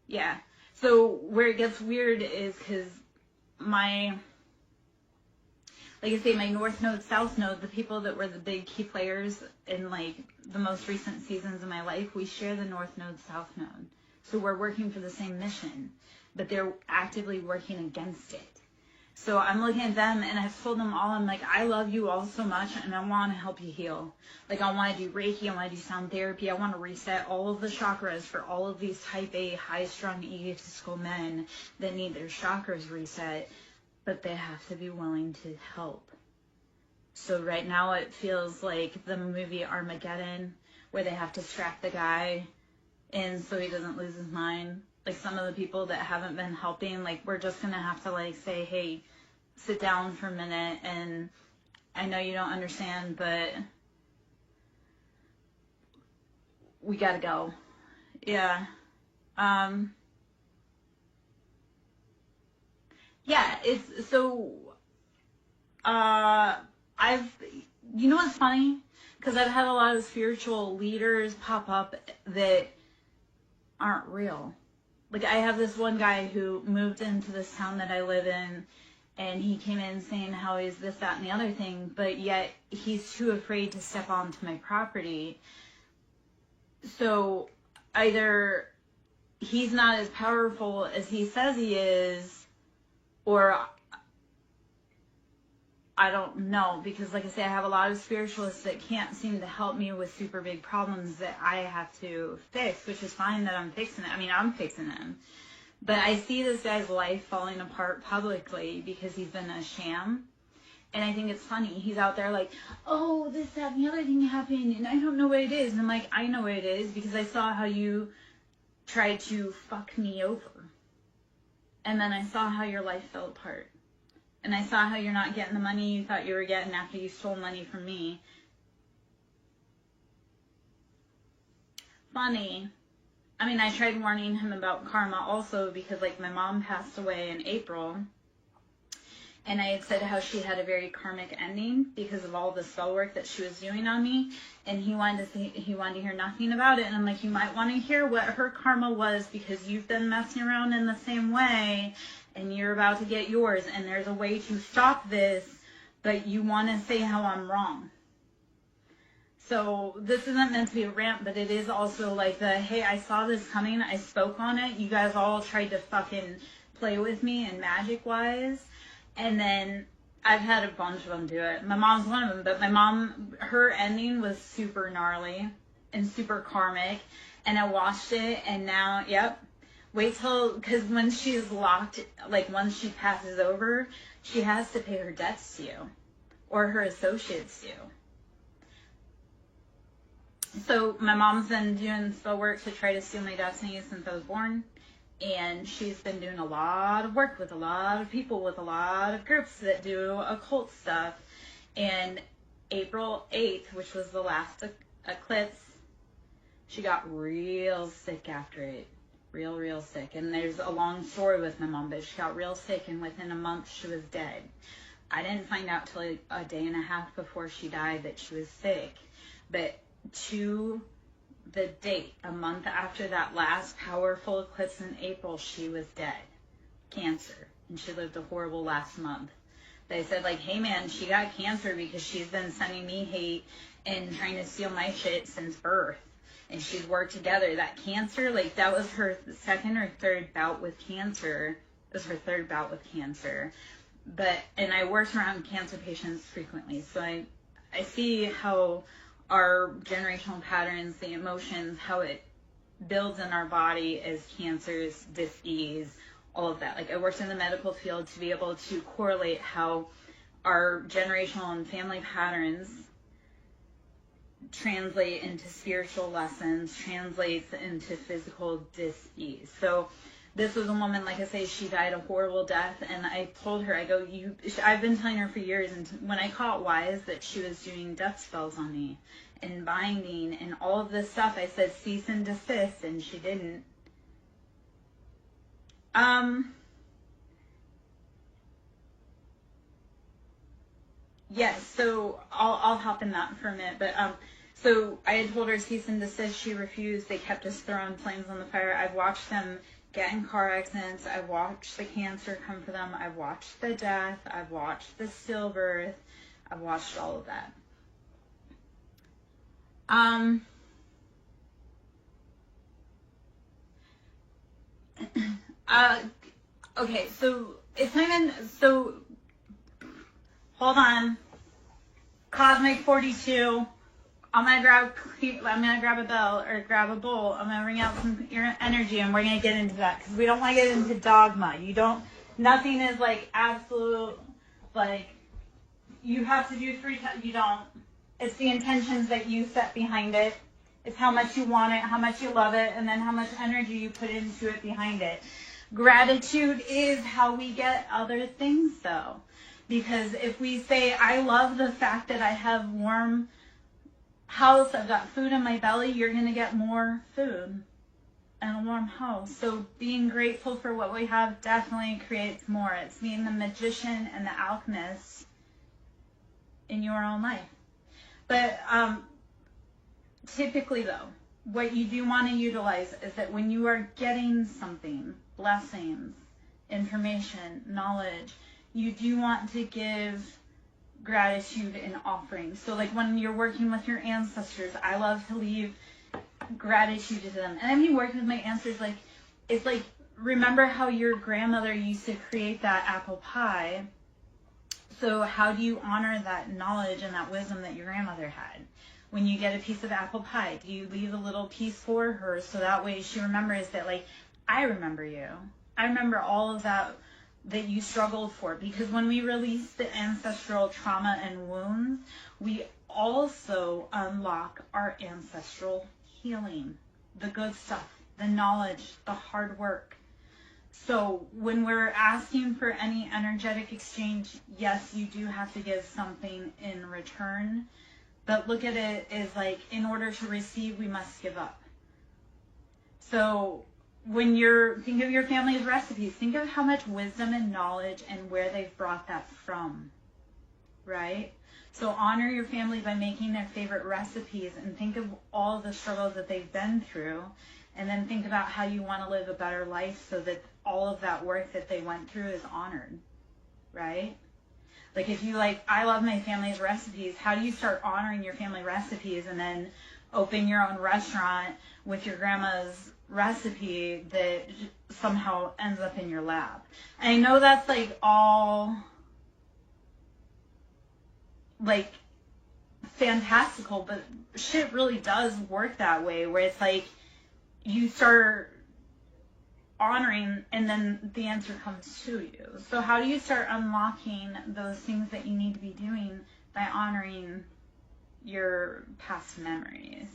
Yeah. So where it gets weird is because like I say, my north node, south node, the people that were the big key players in like the most recent seasons of my life, we share the north node, south node. So we're working for the same mission, but they're actively working against it. So I'm looking at them, and I've told them all, I'm like, I love you all so much, and I want to help you heal. Like, I want to do Reiki, I want to do sound therapy, I want to reset all of the chakras for all of these type A, high-strung, egotistical men that need their chakras reset, but they have to be willing to help. So right now it feels like the movie Armageddon, where they have to strap the guy in so he doesn't lose his mind. like some of the people that haven't been helping, like we're just gonna have to like say, hey, sit down for a minute, and I know you don't understand, but we gotta go. Yeah. Yeah, it's so you know what's funny? Because I've had a lot of spiritual leaders pop up that aren't real. Like, I have this one guy who moved into this town that I live in, and he came in saying how he's this, that, and the other thing, but yet he's too afraid to step onto my property. So either he's not as powerful as he says he is, or I don't know, because like I say, I have a lot of spiritualists that can't seem to help me with super big problems that I have to fix, which is fine that I'm fixing it. I mean, I'm fixing them. But I see this guy's life falling apart publicly because he's been a sham. And I think it's funny. He's out there like, oh, this, that, and the other thing happened, and I don't know what it is. And I'm like, I know what it is because I saw how you tried to fuck me over. And then I saw how your life fell apart. And I saw how you're not getting the money you thought you were getting after you stole money from me. Funny. I mean, I tried warning him about karma also because, like, my mom passed away in April. And I had said how she had a very karmic ending because of all the spell work that she was doing on me. And he wanted to hear nothing about it. And I'm like, you might want to hear what her karma was because you've been messing around in the same way. And you're about to get yours, and there's a way to stop this, but you want to say how I'm wrong. So this isn't meant to be a rant, but it is also like the, hey, I saw this coming, I spoke on it, you guys all tried to fucking play with me and magic-wise, and then I've had a bunch of them do it. My mom's one of them, but my mom, her ending was super gnarly and super karmic, and I watched it, and now, yep. Wait till, because when she's locked, like once she passes over, she has to pay her debts to you, or her associates do. So my mom's been doing spell work to try to steal my destiny since I was born, and she's been doing a lot of work with a lot of people, with a lot of groups that do occult stuff. And April 8th, which was the last eclipse, she got real sick after it. Real sick. And there's a long story with my mom, but she got real sick, and within a month she was dead. I didn't find out till a day and a half before she died that she was sick. But to the date, a month after that last powerful eclipse in April, she was dead. Cancer. And she lived a horrible last month. They said, like, hey man, she got cancer because she's been sending me hate and trying to steal my shit since birth. And she's worked together. That cancer, like, that was her second or third bout with cancer. It was her third bout with cancer. And I worked around cancer patients frequently. So I see how our generational patterns, the emotions, how it builds in our body as cancers, dis-ease, all of that. Like, I worked in the medical field to be able to correlate how our generational and family patterns translate into spiritual lessons, translates into physical dis-ease. So this was a woman, like I say, she died a horrible death, and I told her, I go, I've been telling her for years, and when I caught wise that she was doing death spells on me and binding and all of this stuff, I said cease and desist, and she didn't. Yes, so I'll hop in that for a minute, but so I had told her cease and desist. She refused. They kept just throwing flames on the fire. I've watched them get in car accidents. I've watched the cancer come for them. I've watched the death. I've watched the stillbirth. I've watched all of that. Okay, so it's not even, so hold on. Cosmic 42. I'm gonna grab a bell or grab a bowl. I'm gonna bring out some energy, and we're gonna get into that because we don't want to get into dogma. Nothing is like absolute, like you have to do 3 times. You don't. It's the intentions that you set behind it, It's how much you want it, how much you love it, and then how much energy you put into it behind it. Gratitude is how we get other things, though. Because if we say, I love the fact that I have warm house, I've got food in my belly, you're going to get more food and a warm house. So being grateful for what we have definitely creates more. It's being the magician and the alchemist in your own life. But typically, though, what you do want to utilize is that when you are getting something, blessings, information, knowledge, you do want to give gratitude and offering. So like when you're working with your ancestors, I love to leave gratitude to them. And I've been working with my ancestors, like, it's like, remember how your grandmother used to create that apple pie? So how do you honor that knowledge and that wisdom that your grandmother had? When you get a piece of apple pie, do you leave a little piece for her so that way she remembers that, like, I remember you. I remember all of that you struggled for. Because when we release the ancestral trauma and wounds, we also unlock our ancestral healing, the good stuff, the knowledge, the hard work. So when we're asking for any energetic exchange, yes, you do have to give something in return. But look at it as like, in order to receive, we must give up. So when think of your family's recipes, think of how much wisdom and knowledge and where they've brought that from, right? So honor your family by making their favorite recipes and think of all the struggles that they've been through, and then think about how you want to live a better life so that all of that work that they went through is honored, right? Like if you I love my family's recipes, how do you start honoring your family recipes and then open your own restaurant with your grandma's recipe that somehow ends up in your lap? And I know that's all fantastical, but shit really does work that way, where it's like you start honoring and then the answer comes to you. So how do you start unlocking those things that you need to be doing? By honoring your past memories.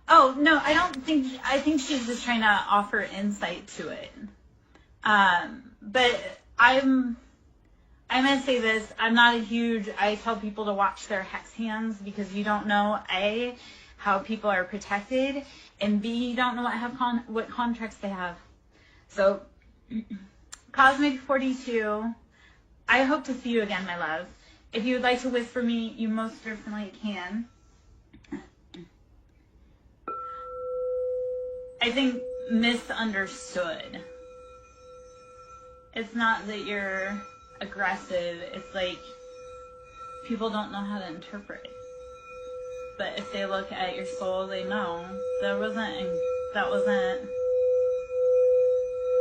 Oh, no, I think she's just trying to offer insight to it. But I'm going to say this. I tell people to watch their hex hands because you don't know, A, how people are protected, and B, you don't know what contracts they have. So, Cosmic 42, I hope to see you again, my love. If you would like to whisper me, you most certainly can. I think misunderstood. It's not that you're aggressive. It's like people don't know how to interpret. But if they look at your soul, they know. That wasn't,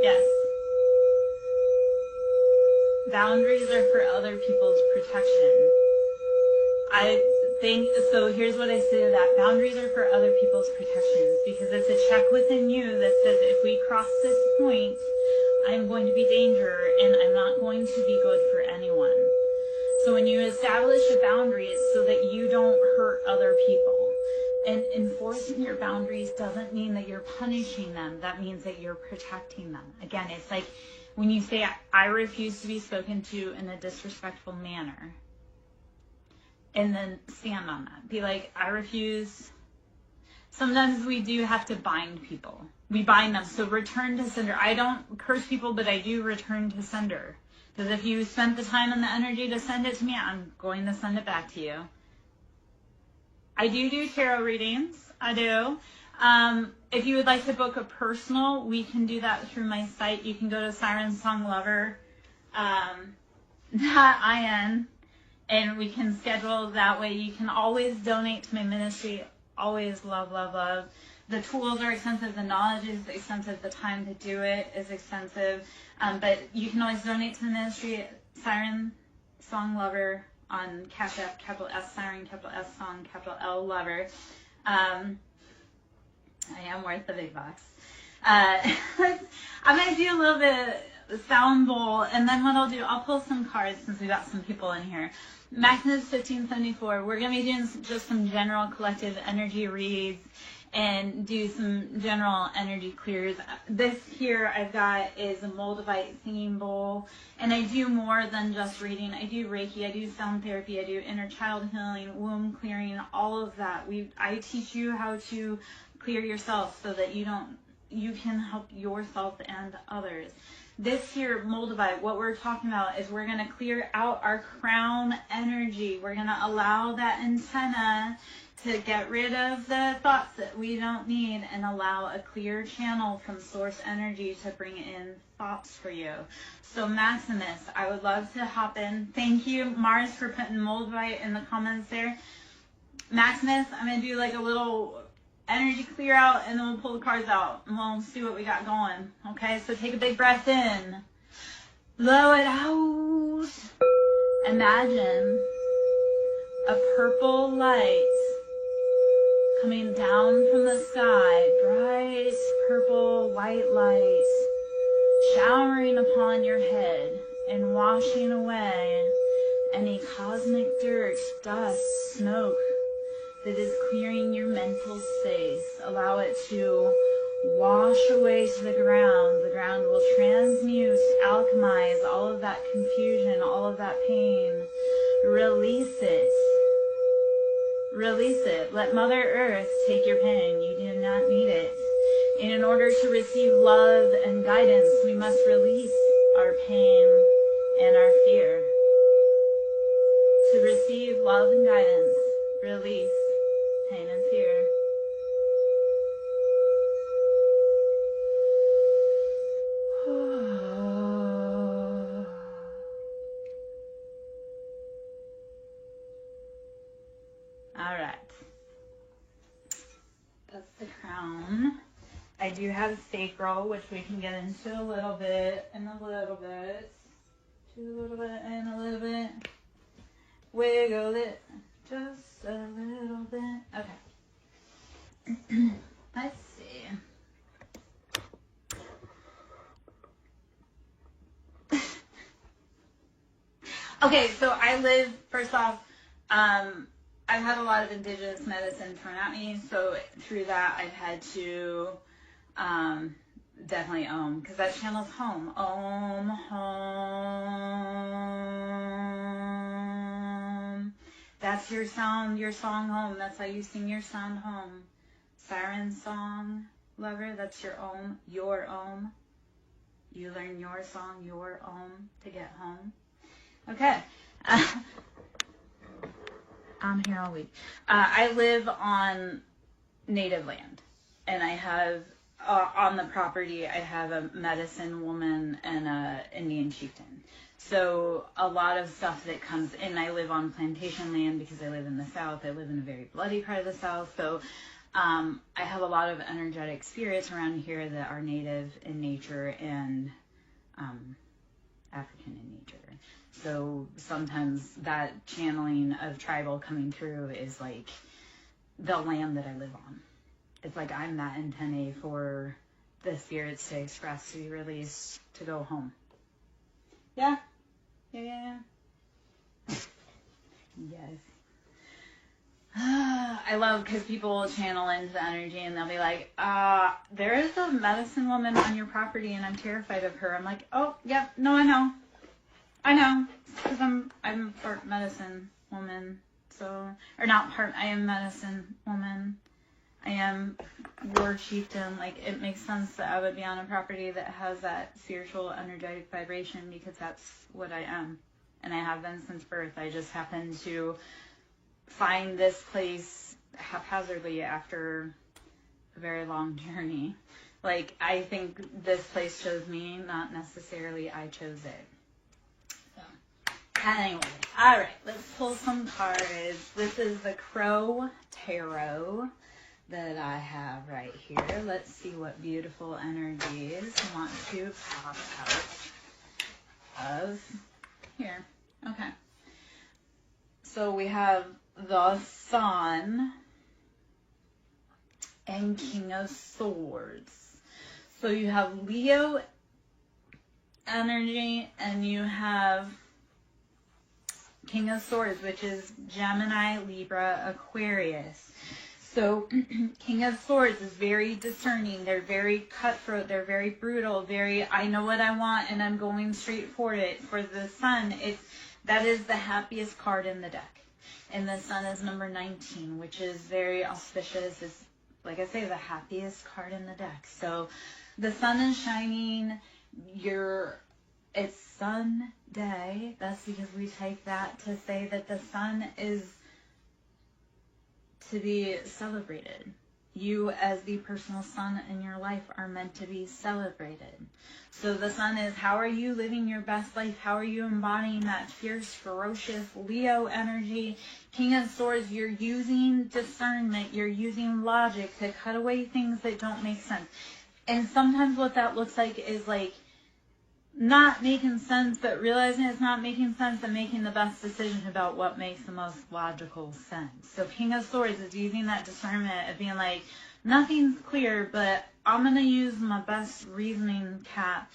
yes. Boundaries are for other people's protection. I think, so here's what I say to that. Boundaries are for other people's protections because it's a check within you that says if we cross this point, I'm going to be danger and I'm not going to be good for anyone. So when you establish a boundary, it's so that you don't hurt other people. And enforcing your boundaries doesn't mean that you're punishing them. That means that you're protecting them. Again, it's like when you say, I refuse to be spoken to in a disrespectful manner. And then stand on that. Be like, I refuse. Sometimes we do have to bind people. We bind them. So return to sender. I don't curse people, but I do return to sender. Because if you spent the time and the energy to send it to me, I'm going to send it back to you. I do tarot readings. I do. If you would like to book a personal, we can do that through my site. You can go to SirenSongLover.in. And we can schedule that way. You can always donate to my ministry. Always love, love, love. The tools are expensive. The knowledge is expensive. The time to do it is expensive. But you can always donate to the ministry. Siren Song Lover on Cash App, capital S Siren, capital S Song, capital L Lover. I am worth the big bucks. I'm going to do a little bit sound bowl, and then what I'll do, I'll pull some cards since we got some people in here. Maximus 1574, we're going to be doing just some general collective energy reads and do some general energy clears. This here I've got is a Moldavite singing bowl, and I do more than just reading. I do Reiki, I do sound therapy, I do inner child healing, womb clearing, all of that. I teach you how to clear yourself so that you can help yourself and others. This here, Moldavite, what we're talking about is we're going to clear out our crown energy. We're going to allow that antenna to get rid of the thoughts that we don't need and allow a clear channel from source energy to bring in thoughts for you. So Maximus, I would love to hop in. Thank you, Mars, for putting Moldavite in the comments there. Maximus, I'm going to do like a little energy clear out, and then we'll pull the cards out, and we'll see what we got going. Okay, so take a big breath in. Blow it out. Imagine a purple light coming down from the sky, bright purple white light, showering upon your head and washing away any cosmic dirt, dust, smoke that is clearing your mental space. Allow it to wash away to the ground. The ground will transmute, alchemize all of that confusion, all of that pain. Release it. Release it. Let Mother Earth take your pain. You do not need it. And in order to receive love and guidance, we must release our pain and our fear. To receive love and guidance, release pain and fear. All right. That's the crown. I do have sacral, which we can get into a little bit and a little bit. To a little bit and a little bit. Wiggle it just a little bit. Okay. Let's see. Okay, so I live, first off, I've had a lot of indigenous medicine thrown at me, so through that I've had to definitely because that channel's home. Home. That's your sound, your song home. That's how you sing your sound home. SirenSong, lover, that's your ohm, your ohm. You learn your song, your ohm to get home. Okay. I'm here all week. I live on native land, and I have, on the property, I have a medicine woman and a Indian chieftain. So a lot of stuff that comes in, I live on plantation land because I live in the South. I live in a very bloody part of the South. So I have a lot of energetic spirits around here that are native in nature and African in nature. So sometimes that channeling of tribal coming through is like the land that I live on. It's like I'm that antennae for the spirits to express, to be released, to go home. Yeah? Yeah. Yes. I love because people will channel into the energy and they'll be like, there is a medicine woman on your property and I'm terrified of her. I'm like, oh, yep, no, I know. Because I'm part medicine woman. So, or not part, I am medicine woman. I am war chieftain. Like, it makes sense that I would be on a property that has that spiritual, energetic vibration because that's what I am. And I have been since birth. I just happened to find this place haphazardly after a very long journey. Like, I think this place chose me, not necessarily I chose it. So, anyway, all right, let's pull some cards. This is the Crow Tarot that I have right here. Let's see what beautiful energies I want to pop out of here. Okay. So we have the Sun and King of Swords. So you have Leo energy, and you have King of Swords, which is Gemini, Libra, Aquarius. So King of Swords is very discerning. They're very cutthroat. They're very brutal. Very, I know what I want and I'm going straight for it. For the Sun, that is the happiest card in the deck. And the Sun is number 19, which is very auspicious. It's, like I say, the happiest card in the deck. So the Sun is shining. It's Sun Day. That's because we take that to say that the Sun is to be celebrated. You as the personal sun in your life are meant to be celebrated. So the Sun is, how are you living your best life? How are you embodying that fierce, ferocious Leo energy? King of Swords, you're using discernment. You're using logic to cut away things that don't make sense. And sometimes what that looks like is like not making sense, but realizing it's not making sense and making the best decision about what makes the most logical sense. So King of Swords is using that discernment of being like, nothing's clear, but I'm going to use my best reasoning cap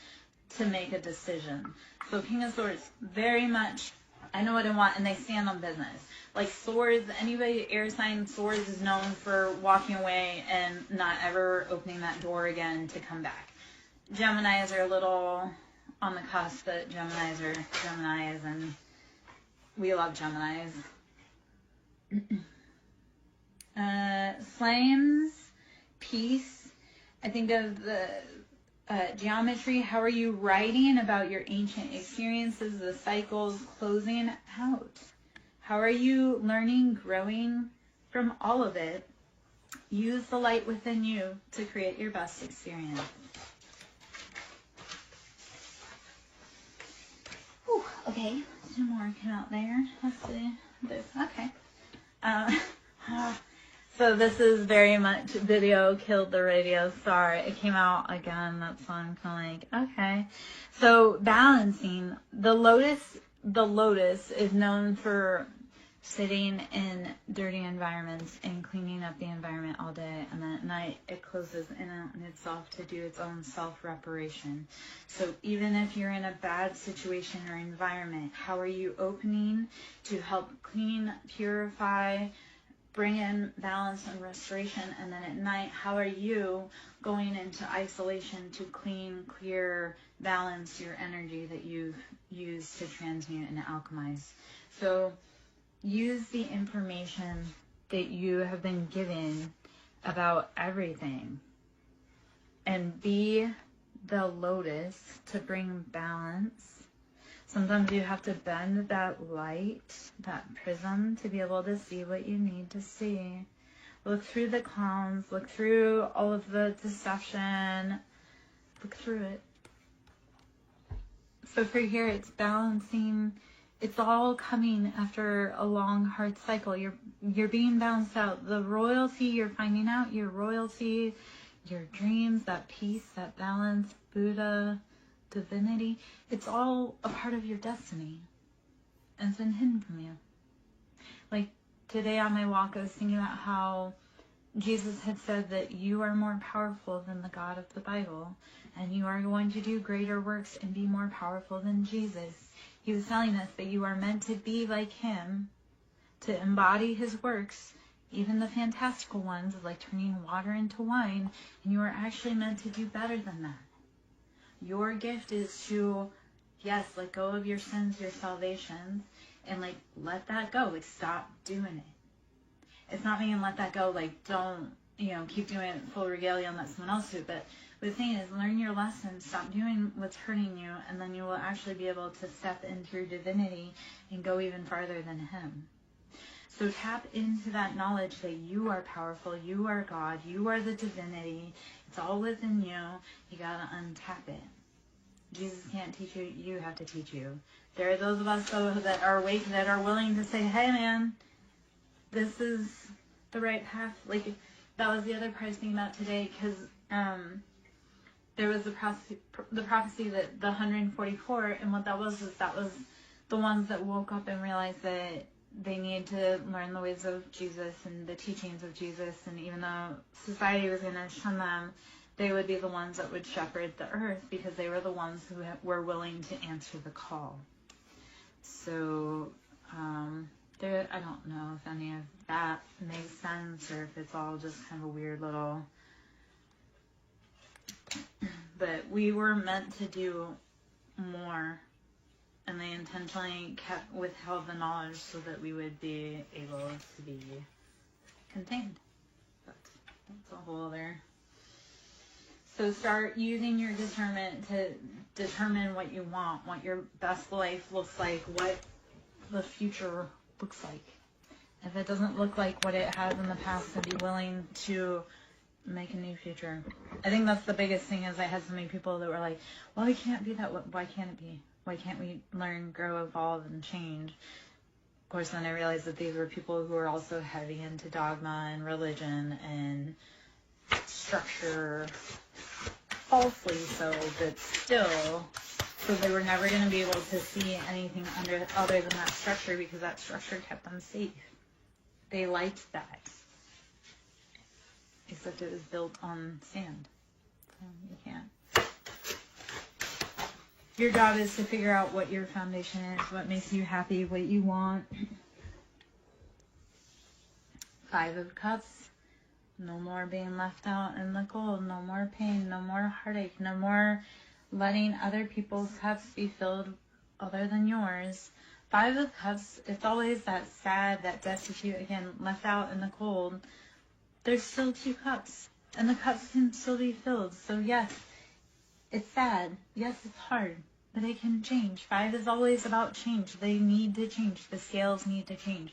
to make a decision. So King of Swords, very much, I know what I want, and they stand on business. Like Swords, anybody air sign Swords is known for walking away and not ever opening that door again to come back. Geminis are a little on the cusp, but Geminis are Geminis, and we love Geminis. Flames, peace. I think of the geometry. How are you writing about your ancient experiences, the cycles closing out? How are you learning, growing from all of it? Use the light within you to create your best experience. Whew, okay, two more come out there. Let's see. Okay. So this is very much video killed the radio star. It came out again. That's why I'm kind of like, okay. So balancing. The lotus is known for sitting in dirty environments and cleaning up the environment all day, and then at night it closes in on itself to do its own self-reparation. So even if you're in a bad situation or environment, how are you opening to help clean, purify, bring in balance and restoration? And then at night, how are you going into isolation to clean, clear, balance your energy that you've used to transmute and alchemize? So use the information that you have been given about everything and be the lotus to bring balance. Sometimes you have to bend that light, that prism, to be able to see what you need to see. Look through the clowns, look through all of the deception, look through it. So for here, it's balancing. It's all coming after a long, hard cycle. You're being balanced out. The royalty, you're finding out your royalty, your dreams, that peace, that balance, Buddha, divinity. It's all a part of your destiny. And it's been hidden from you. Like today on my walk, I was thinking about how Jesus had said that you are more powerful than the God of the Bible. And you are going to do greater works and be more powerful than Jesus. He was telling us that you are meant to be like him, to embody his works, even the fantastical ones, like turning water into wine, and you are actually meant to do better than that. Your gift is to, yes, let go of your sins, your salvations, and like let that go. Like stop doing it. It's not meaning let that go, like don't, keep doing it full regalia and let someone else do it, but the thing is, learn your lesson, stop doing what's hurting you, and then you will actually be able to step into your divinity and go even farther than him. So tap into that knowledge that you are powerful, you are God, you are the divinity. It's all within you. You gotta untap it. Jesus can't teach you, you have to teach you. There are those of us, though, that are awake, that are willing to say, hey man, this is the right path. Like, that was the other part I was thinking about today, because there was the prophecy that the 144, and what that was the ones that woke up and realized that they need to learn the ways of Jesus and the teachings of Jesus, and even though society was going to shun them, They would be the ones that would shepherd the earth because they were the ones who were willing to answer the call. So, I don't know if any of that makes sense or if it's all just kind of a weird little... But we were meant to do more, and they intentionally withheld the knowledge so that we would be able to be contained. That's a whole other... So start using your discernment to determine what you want, what your best life looks like, what the future looks like. If it doesn't look like what it has in the past, then be willing to make a new future. I think that's the biggest thing is I had so many people that were like, well, it can't be that. Why can't it be? Why can't we learn, grow, evolve, and change? Of course, then I realized that these were people who were also heavy into dogma and religion and structure, falsely so, but still. So they were never going to be able to see anything other than that structure because that structure kept them safe. They liked that. Except it was built on sand. So you can't. Your job is to figure out what your foundation is, what makes you happy, what you want. 5 of Cups. No more being left out in the cold. No more pain. No more heartache. No more letting other people's cups be filled other than yours. 5 of Cups, it's always that sad, that destitute, again, left out in the cold. There's still 2 cups, and the cups can still be filled. So yes, it's sad. Yes, it's hard, but it can change. 5 is always about change. They need to change. The scales need to change.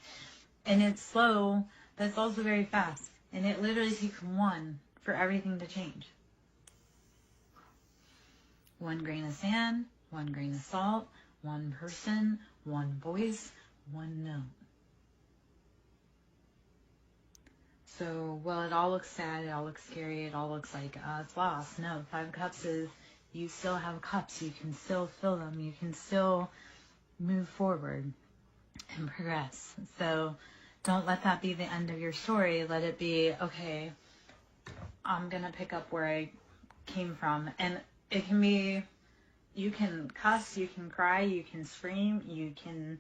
And it's slow, but it's also very fast. And it literally takes 1 for everything to change. 1 grain of sand, 1 grain of salt, 1 person, 1 voice, 1 note. So, well, it all looks sad, it all looks scary, it all looks like it's lost. No, 5 Cups is you still have cups, you can still fill them, you can still move forward and progress. So don't let that be the end of your story. Let it be, okay, I'm going to pick up where I came from. And it can be, you can cuss, you can cry, you can scream, you can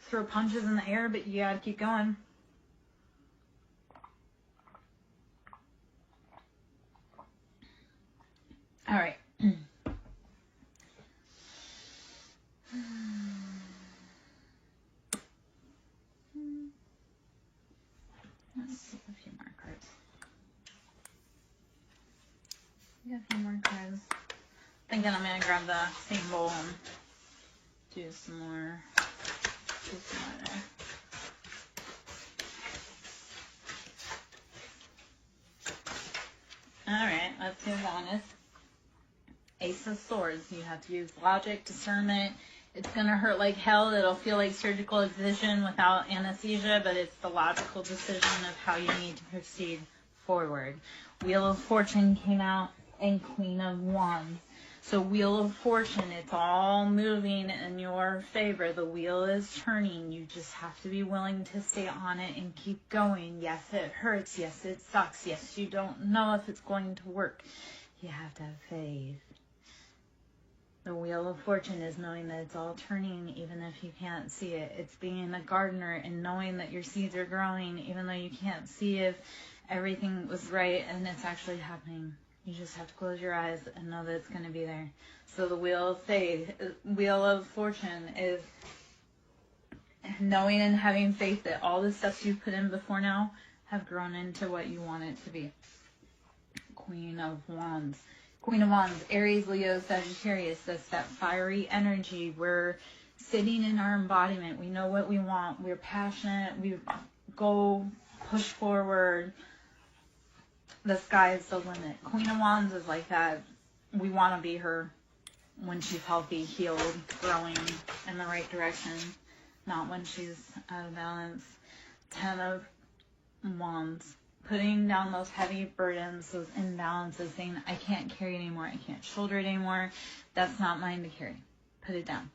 throw punches in the air, but you got to keep going. All right. Let's see a few more cards. We got a few more cards. Thinking I'm gonna grab the same bowl and do some more. There. All right, let's see what that is. Ace of Swords. You have to use logic, discernment. It's going to hurt like hell. It'll feel like surgical excision without anesthesia, but it's the logical decision of how you need to proceed forward. Wheel of Fortune came out, and Queen of Wands. So Wheel of Fortune, it's all moving in your favor. The wheel is turning. You just have to be willing to stay on it and keep going. Yes, it hurts. Yes, it sucks. Yes, you don't know if it's going to work. You have to have faith. The Wheel of Fortune is knowing that it's all turning even if you can't see it. It's being a gardener and knowing that your seeds are growing even though you can't see if everything was right and it's actually happening. You just have to close your eyes and know that it's going to be there. So the Wheel of Fortune is knowing and having faith that all the steps you've put in before now have grown into what you want it to be. Queen of Wands. Queen of Wands, Aries, Leo, Sagittarius. That's that fiery energy. We're sitting in our embodiment. We know what we want. We're passionate. We go push forward. The sky is the limit. Queen of Wands is like that. We want to be her when she's healthy, healed, growing in the right direction, not when she's out of balance. 10 of Wands. Putting down those heavy burdens, those imbalances, saying, I can't carry anymore, I can't shoulder it anymore, that's not mine to carry. Put it down.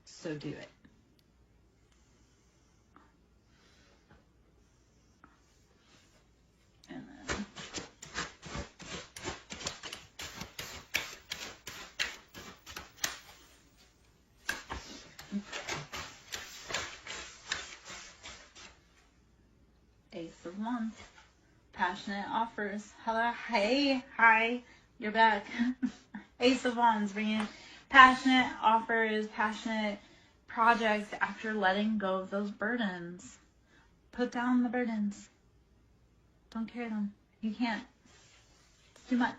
So do it. And then Wands. Passionate offers. Hello. Hey. Hi. You're back. Ace of Wands, bringing passionate offers, passionate projects after letting go of those burdens. Put down the burdens. Don't carry them. You can't. It's too much.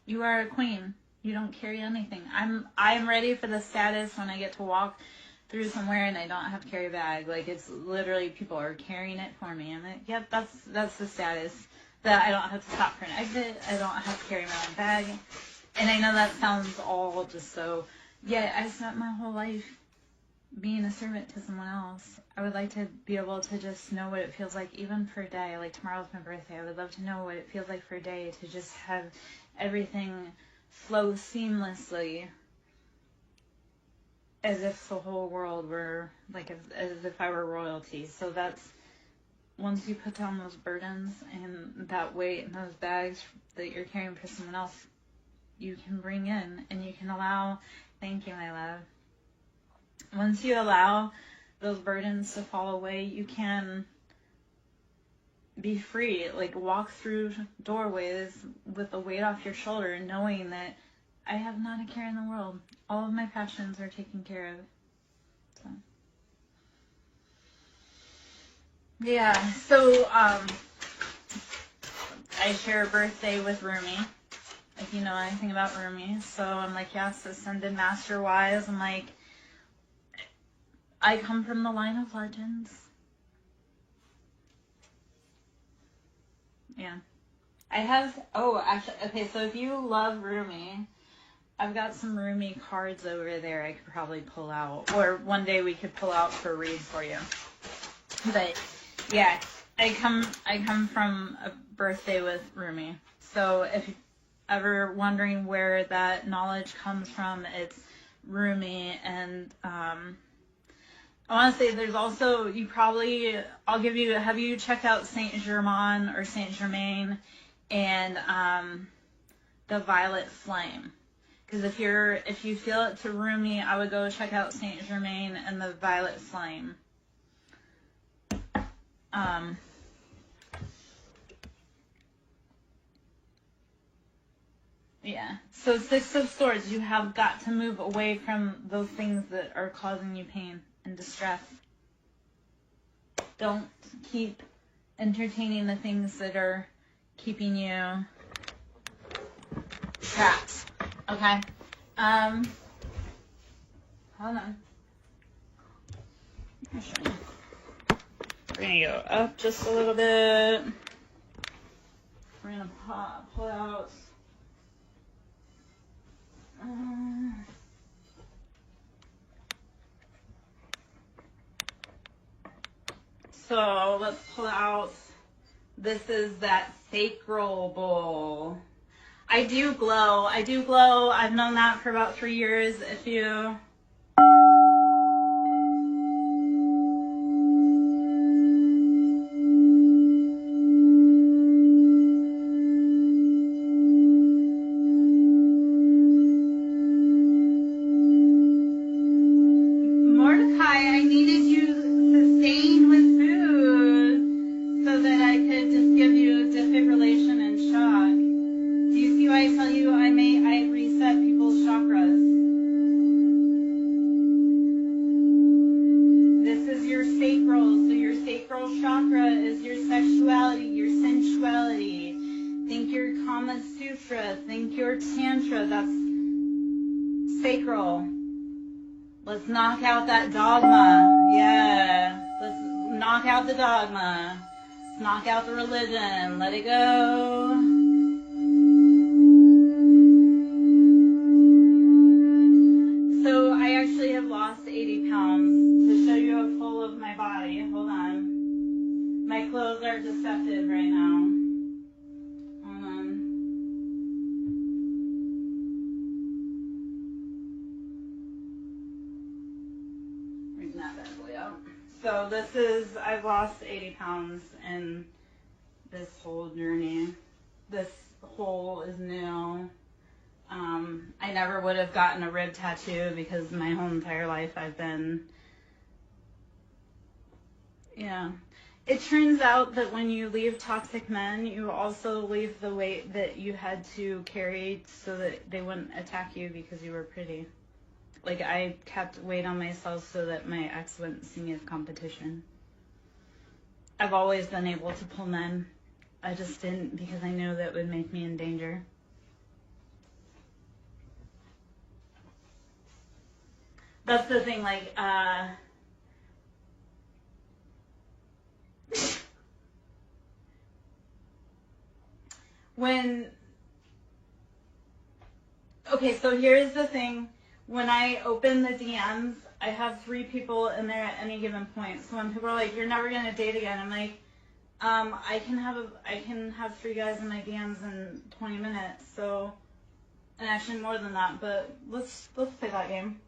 You are a queen. You don't carry anything. I'm ready for the status when I get to walk through somewhere and I don't have to carry a bag. Like, it's literally people are carrying it for me. I'm like, yep, that's the status. That I don't have to stop for an exit. I don't have to carry my own bag. And I know that sounds all just so, yeah, I spent my whole life being a servant to someone else. I would like to be able to just know what it feels like, even for a day. Like, tomorrow's my birthday. I would love to know what it feels like for a day to just have everything flow seamlessly, as if the whole world were, like, as if I were royalty. So that's, once you put down those burdens and that weight and those bags that you're carrying for someone else, you can bring in and you can allow, thank you, my love. Once you allow those burdens to fall away, you can be free. Like, walk through doorways with the weight off your shoulder, knowing that I have not a care in the world. All of my passions are taken care of. So, yeah. So, I share a birthday with Rumi. If you know anything about Rumi. So I'm like, yes, ascended master wise. I'm like, I come from the line of legends. Yeah. I have, oh, actually, okay, so if you love Rumi, I've got some Rumi cards over there I could probably pull out. Or one day we could pull out for a read for you. But, yeah, I come from a birthday with Rumi. So if you're ever wondering where that knowledge comes from, it's Rumi. And I want to say there's also, have you checked out Saint Germain or Saint Germain and the Violet Flame? Because if you feel it to Rumi, I would go check out Saint Germain and the Violet Flame. Yeah. So Six of Swords, you have got to move away from those things that are causing you pain and distress. Don't keep entertaining the things that are keeping you trapped. Okay? Hold on. I'll show you. We're going to go up just a little bit. We're going to pull out. So let's pull out, this is that sacral bowl. I do glow. I've known that for about 3 years. If you... Let's knock out that dogma. Yeah. Let's knock out the dogma. Let's knock out the religion. Let it go. So I actually have lost 80 pounds. To show you a full of my body. Hold on. My clothes are deceptive right now. Hold on. So this is, I've lost 80 pounds in this whole journey. This whole is new. I never would have gotten a rib tattoo because my whole entire life I've been, yeah. It turns out that when you leave toxic men, you also leave the weight that you had to carry so that they wouldn't attack you because you were pretty. Like, I kept weight on myself so that my ex wouldn't see me as competition. I've always been able to pull men. I just didn't because I knew that would make me in danger. That's the thing, like, okay, so here's the thing. When I open the DMs, I have 3 people in there at any given point. So when people are like, you're never going to date again, I'm like, I can have 3 guys in my DMs in 20 minutes. So, and actually more than that, but let's play that game.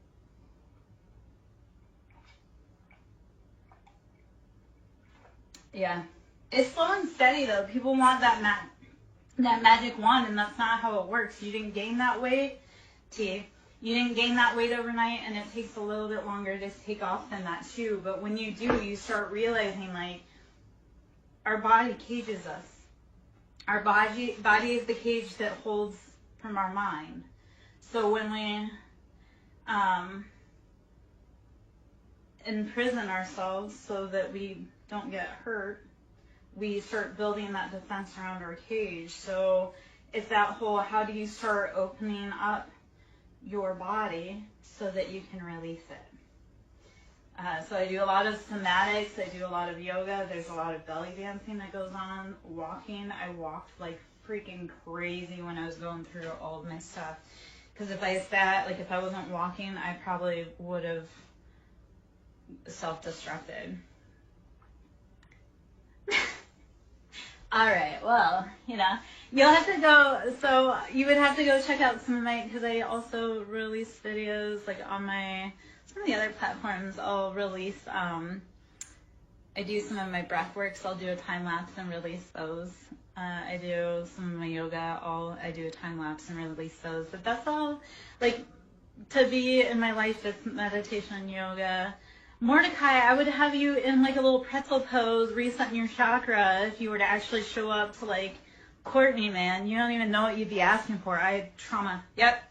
Yeah. It's slow and steady though. People want that magic wand, and that's not how it works. You didn't gain that weight, T. You didn't gain that weight overnight, and it takes a little bit longer to take off than that too. But when you do, you start realizing, like, our body cages us. Our body is the cage that holds from our mind. So when we imprison ourselves so that we don't get hurt, we start building that defense around our cage. So it's that whole, how do you start opening up your body so that you can release it? So I do a lot of somatics, I do a lot of yoga, there's a lot of belly dancing that goes on, walking. I walked like freaking crazy when I was going through all of my stuff. Because if I sat, like if I wasn't walking, I probably would have self-destructed. All right, well, you know, you'll have to go, so you would have to go check out some of my, because I also release videos, like on my, some of the other platforms. I'll release, I do some of my breath work, so I'll do a time lapse and release those. I do some of my yoga, I do a time lapse and release those. But that's all, like, to be in my life, it's meditation and yoga. Mordecai, I would have you in like a little pretzel pose, resetting your chakra if you were to actually show up to like Courtney, man. You don't even know what you'd be asking for. I had trauma. Yep.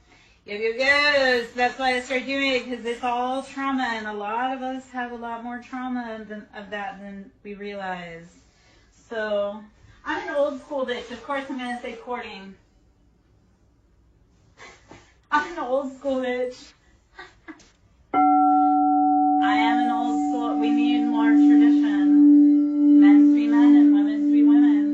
That's why I started doing it, because it's all trauma, and a lot of us have a lot more trauma of that than we realize. So, I'm an old school bitch. Of course I'm going to say courting. I'm an old school bitch. I am an old school. We need more tradition. Men to be men and women to be women.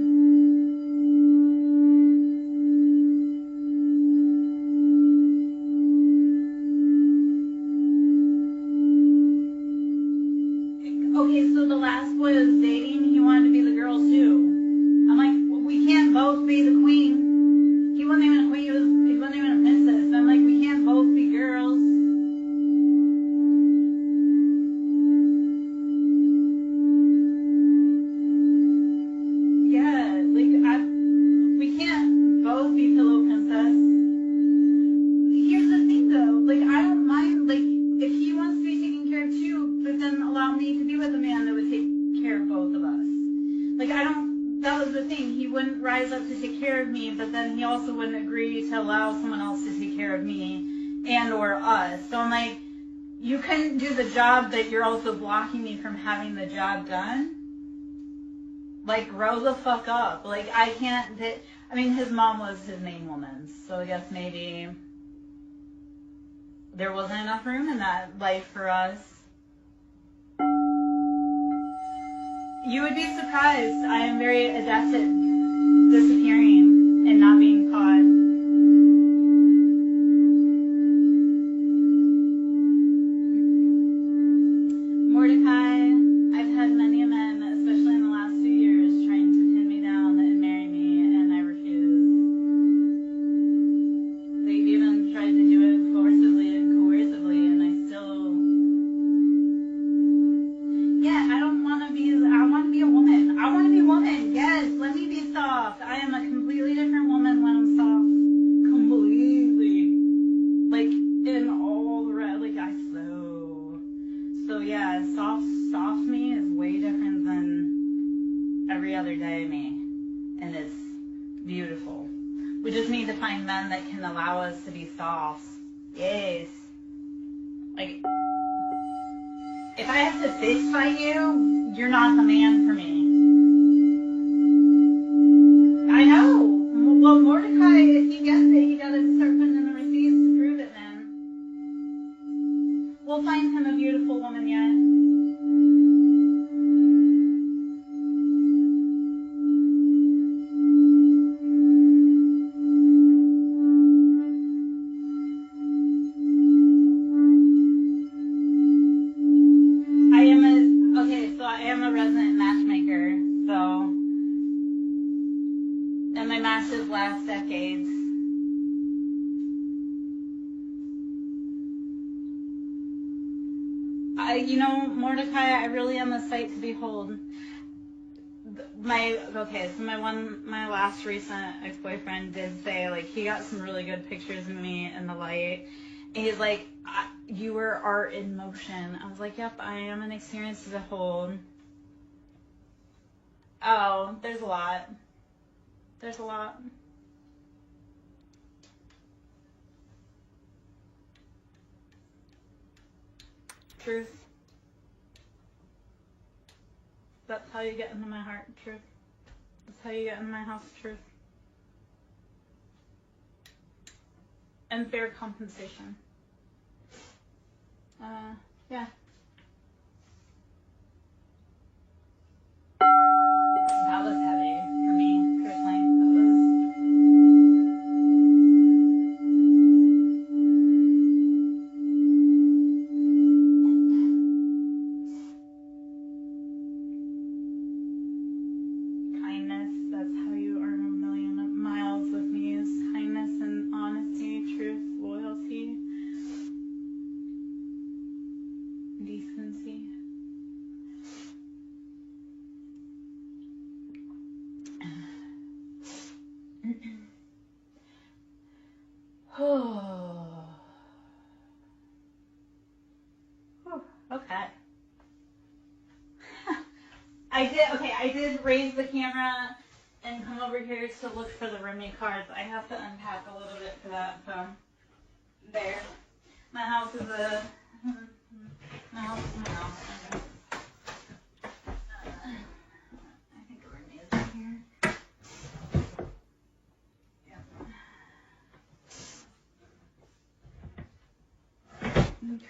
Okay, so the last boy I was dating, he wanted to be the girl too. I'm like, well, we can't both be the queen. He wasn't even a queen. He wasn't even a princess. I'm like, we can't both be girls. Rise up to take care of me, but then he also wouldn't agree to allow someone else to take care of me and or us. So I'm like, you couldn't do the job, but you're also blocking me from having the job done. Like, grow the fuck up. Like, I can't, I mean, his mom was his main woman, so I guess maybe there wasn't enough room in that life for us. You would be surprised. I am very adept at disappearing and not being caught. Mordecai, I've had many men, especially in the last 2 years, trying to pin me down and marry me, and I refuse. They've even tried to do it forcibly and coercively, and I still... Yeah, I want to be a woman. I want to be a woman. Yes, let me be soft. I am a completely different woman when I'm soft. Completely. Like, in all the rest, like, So yeah, soft me is way different than every other day me, and it's beautiful. We just need to find men that can allow us to be soft. Yes. Like, if I have to fist fight you, you're not the man for me. I know. Well, Mordecai, if he gets it, he gotta start putting in the receipts to prove it, man. We'll find him a beautiful woman yet. I am a resident matchmaker, so in my master's last decades, Mordecai, I really am a sight to behold. My last recent ex-boyfriend did say, like, he got some really good pictures of me in the light. And he's like, you were art in motion. I was like, yep, I am an experience to behold. Oh, there's a lot. There's a lot. Truth. That's how you get into my heart. Truth. That's how you get into my house. Truth. And fair compensation. Yeah. That was heavy for me, personally. Kindness, that's how you earn a million miles with me, is kindness and honesty, truth, loyalty, decency. Oh. Okay. I did raise the camera and come over here to look for the roommate cards. I have to unpack a little bit for that, so there. My house is my house. Okay. I think a roommate is in here. Yep. Okay.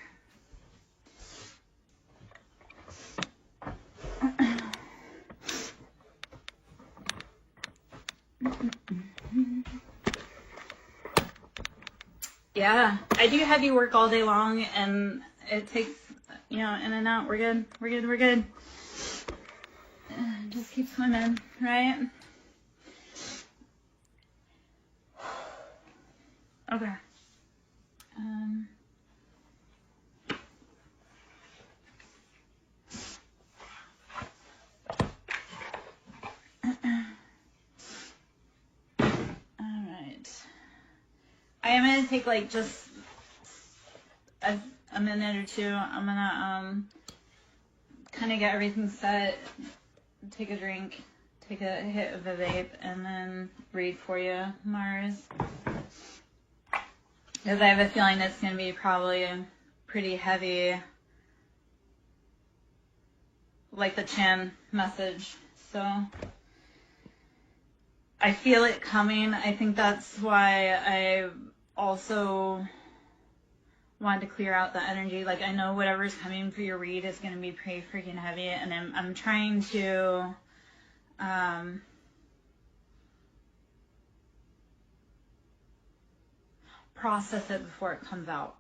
Yeah, I do heavy work all day long, and it takes, in and out. We're good. Just keep swimming, right? Okay. I am going to take like just a minute or two. I'm going to kind of get everything set, take a drink, take a hit of a vape, and then read for you, Mars. Because I have a feeling it's going to be probably pretty heavy, like the Chan message. So I feel it coming. I think that's why I also wanted to clear out the energy. Like, I know whatever's coming for your read is going to be pretty freaking heavy, and I'm trying to process it before it comes out.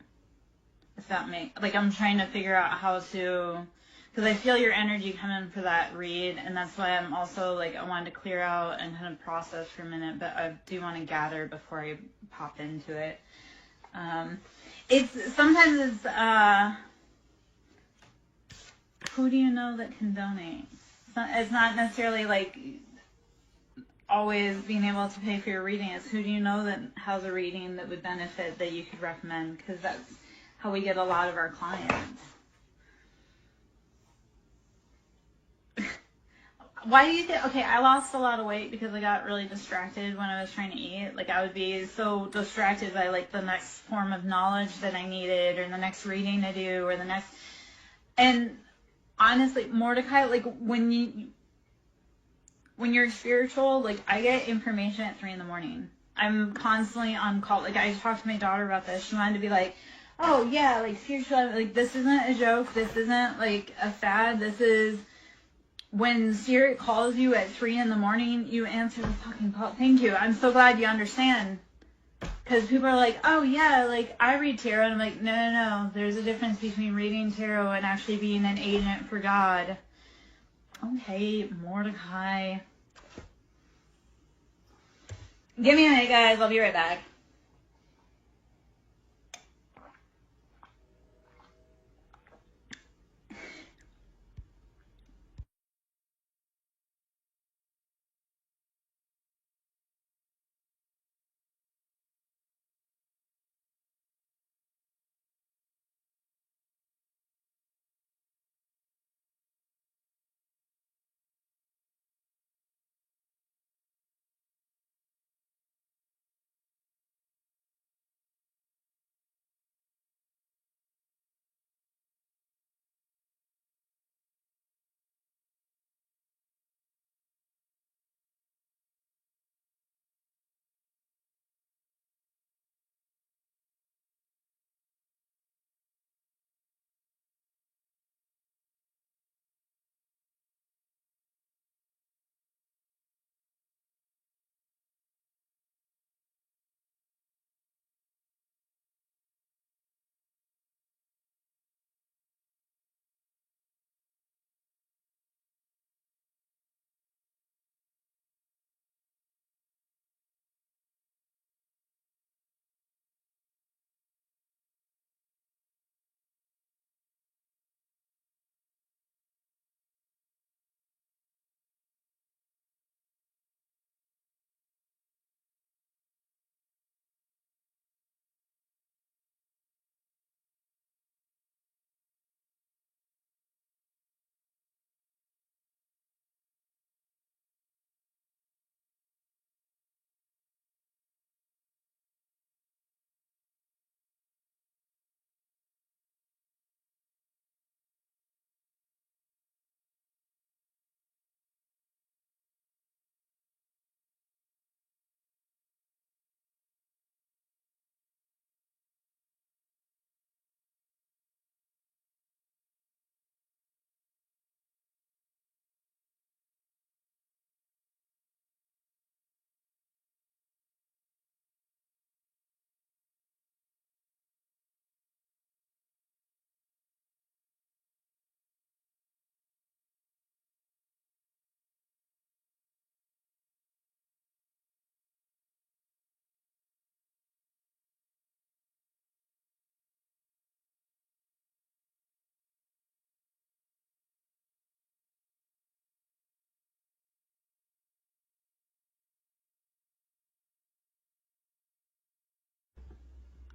If that makes, like, I'm trying to figure out how to, because I feel your energy coming for that read, and that's why I'm also, like, I wanted to clear out and kind of process for a minute, but I do want to gather before I pop into it. Sometimes who do you know that can donate? It's not necessarily like always being able to pay for your reading. It's who do you know that has a reading that would benefit that you could recommend, because that's how we get a lot of our clients. Why do you think? Okay, I lost a lot of weight because I got really distracted when I was trying to eat. Like I would be so distracted by like the next form of knowledge that I needed, or the next reading to do, or the next. And honestly, Mordecai, like when you're spiritual, like I get information at 3 a.m. I'm constantly on call. Like I talked to my daughter about this. She wanted to be like, oh yeah, like spiritual. Like this isn't a joke. This isn't like a fad. This is. When Spirit calls you at 3 a.m, you answer the fucking call. Thank you. I'm so glad you understand. Because people are like, oh yeah, like I read tarot. And I'm like, no. There's a difference between reading tarot and actually being an agent for God. Okay, Mordecai. Give me a minute, guys. I'll be right back.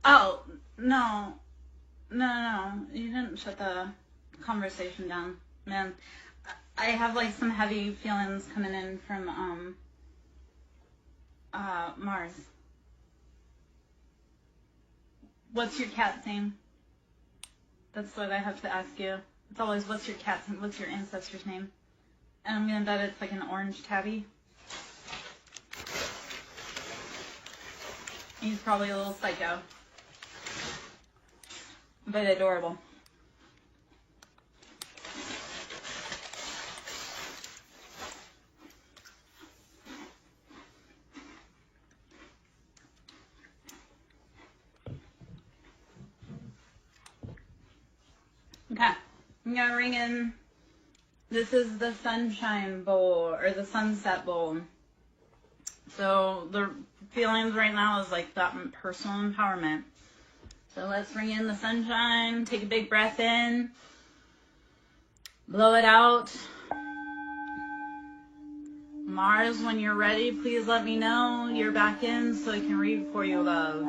Oh, no. No. You didn't shut the conversation down, man. I have like some heavy feelings coming in from Mars. What's your cat's name? That's what I have to ask you. It's always what's your cat's name? What's your ancestor's name? And I'm gonna bet it's like an orange tabby. He's probably a little psycho, but adorable. Okay, I'm gonna ring in. This is the sunshine bowl or the sunset bowl. So the feelings right now is like that personal empowerment. So let's bring in the sunshine. Take a big breath in. Blow it out. Mars, when you're ready, please let me know you're back in so I can read for you, love.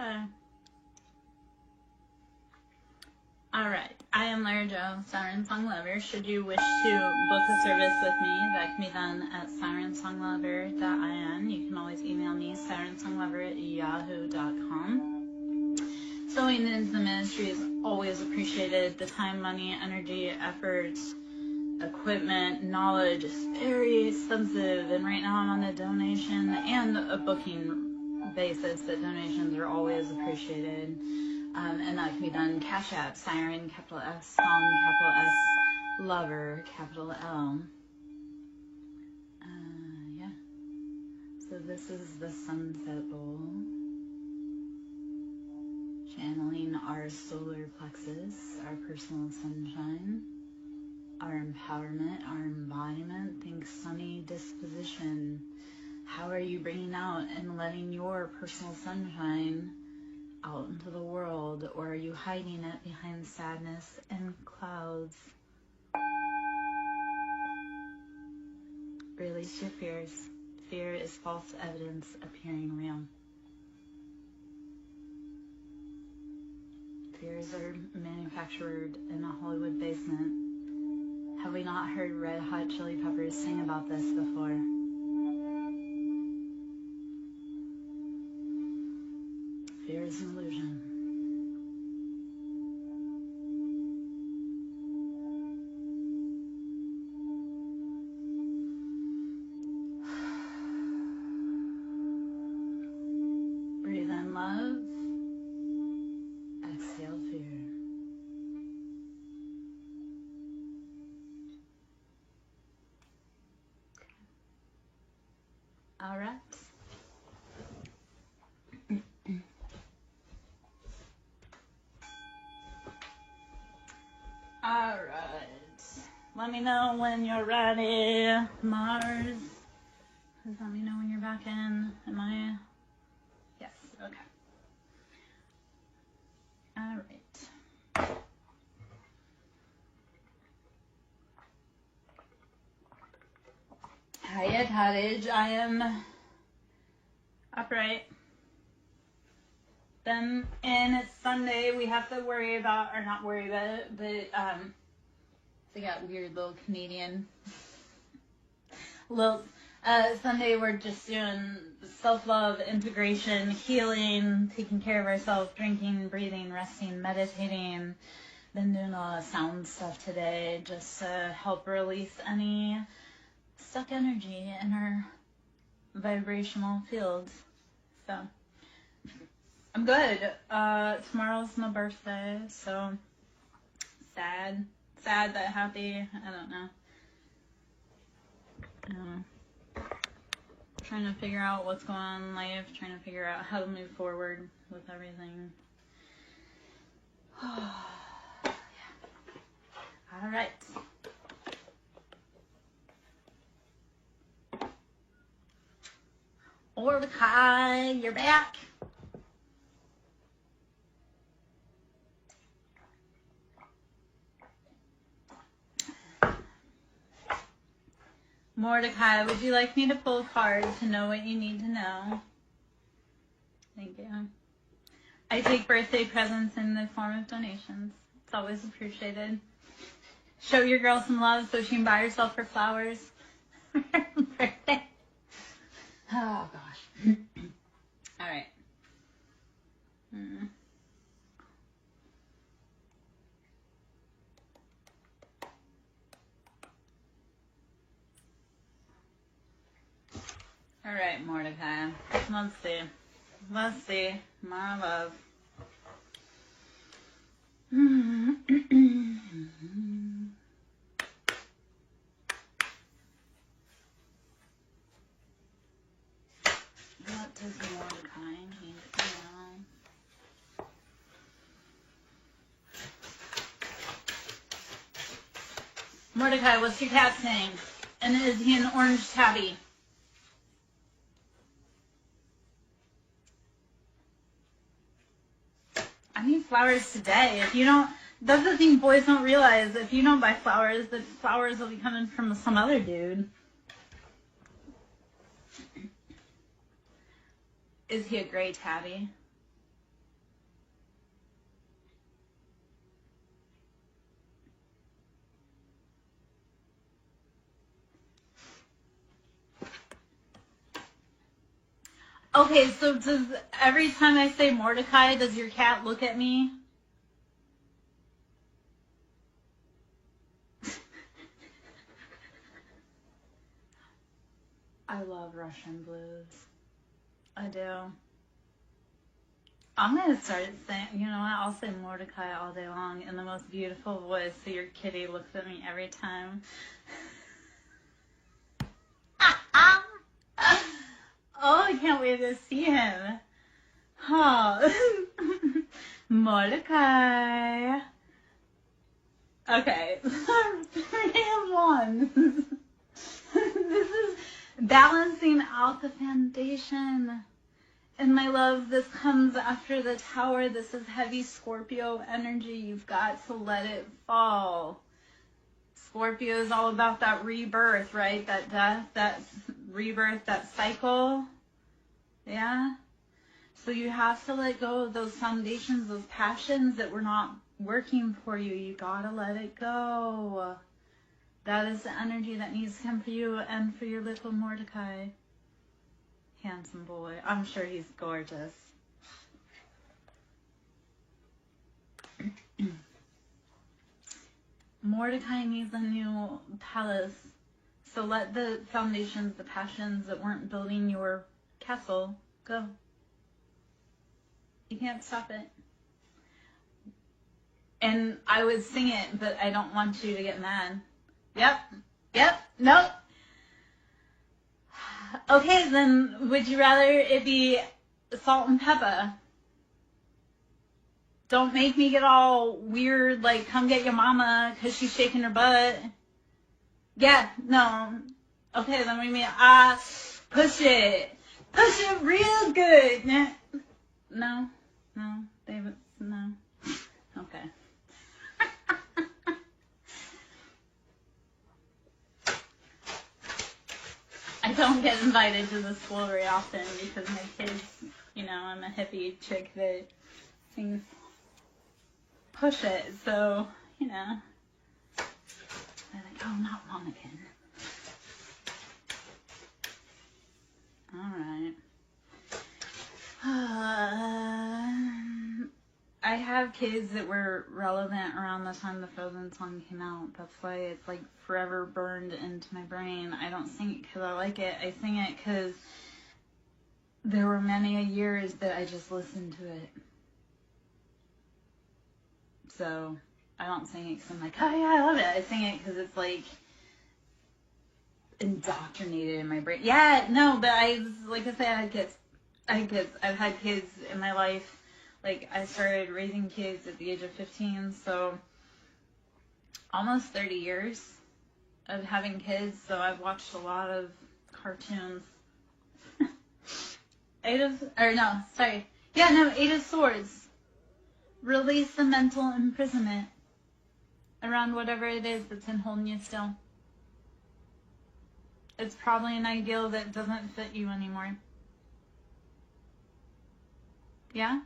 Okay. Alright, I am Lara Jo, SirenSong Lover. Should you wish to book a service with me, that can be done at sirensonglover.in. You can always email me, sirensonglover@yahoo.com. Sewing into the ministry is always appreciated. The time, money, energy, effort, equipment, knowledge is very expensive. And right now I'm on a donation and a booking basis that donations are always appreciated. And that can be done Cash App, Siren, capital S, Song, capital S, Lover, capital L. Yeah. So this is the Sunset Bowl. Channeling our solar plexus, our personal sunshine, our empowerment, our embodiment. Think sunny disposition. How are you bringing out and letting your personal sunshine out into the world, or are you hiding it behind sadness and clouds? Release your fears. Fear is false evidence appearing real. Fears are manufactured in a Hollywood basement. Have we not heard Red Hot Chili Peppers sing about this before? Fear is an illusion. Breathe in love. Exhale fear. All right. All right. Let me know when you're ready, Mars. Just let me know when you're back in. Am I? Yes. Okay. All right. Hiya, Cottage. I am upright. Then, and it's Sunday. We have to worry about, or not worry about it, but they got weird little Canadian little. Sunday we're just doing self-love, integration, healing, taking care of ourselves, drinking, breathing, resting, meditating. Been doing a lot of sound stuff today just to help release any stuck energy in our vibrational fields. So I'm good. Tomorrow's my birthday, so sad but happy. I don't know. Trying to figure out what's going on in life, trying to figure out how to move forward with everything. Yeah. All right. Mordecai, you're back. Mordecai, would you like me to pull a card to know what you need to know? Thank you. I take birthday presents in the form of donations. It's always appreciated. Show your girl some love so she can buy herself her flowers for her birthday. Oh, gosh. All right. All right, Mordecai. Let's see. Let's see. My love. What does Mordecai need to know? Mordecai, what's your cat's name? And is he an orange tabby? I need flowers today. If you don't, that's the thing boys don't realize. If you don't buy flowers, the flowers will be coming from some other dude. Is he a gray tabby? Okay, so does every time I say Mordecai, does your cat look at me? I love Russian blues. I do. I'm going to start saying, you know what, I'll say Mordecai all day long in the most beautiful voice so your kitty looks at me every time. Oh, I can't wait to see him. Oh. Mordecai. Okay. 3-1. This is balancing out the foundation. And my love, this comes after the tower. This is heavy Scorpio energy. You've got to let it fall. Scorpio is all about that rebirth, right? That death, that rebirth, that cycle. Yeah? So you have to let go of those foundations, those passions that were not working for you. You gotta let it go. That is the energy that needs to come for you and for your little Mordecai. Handsome boy. I'm sure he's gorgeous. Mordecai needs a new palace. So let the foundations, the passions that weren't building your castle go. You can't stop it. And I would sing it, but I don't want you to get mad. Yep, nope. Okay, then would you rather it be salt and pepper? Don't make me get all weird, like come get your mama because she's shaking her butt. Yeah, no. Okay, then we mean push it real good. No, David, no. Okay. I don't get invited to the school very often because my kids, you know, I'm a hippie chick that sings push it, so, you know, they're like, oh, not mom again. Alright. I have kids that were relevant around the time the Frozen song came out. That's why it's like forever burned into my brain. I don't sing it because I like it. I sing it because there were many years that I just listened to it. So I don't sing it because I'm like, oh yeah, I love it. I sing it because it's like indoctrinated in my brain. Yeah, no, but like I said, I had kids. I've had kids in my life. Like, I started raising kids at the age of 15, so almost 30 years of having kids, so I've watched a lot of cartoons. Eight of Swords. Release the mental imprisonment around whatever it is that's in holding you still. It's probably an ideal that doesn't fit you anymore. Yeah?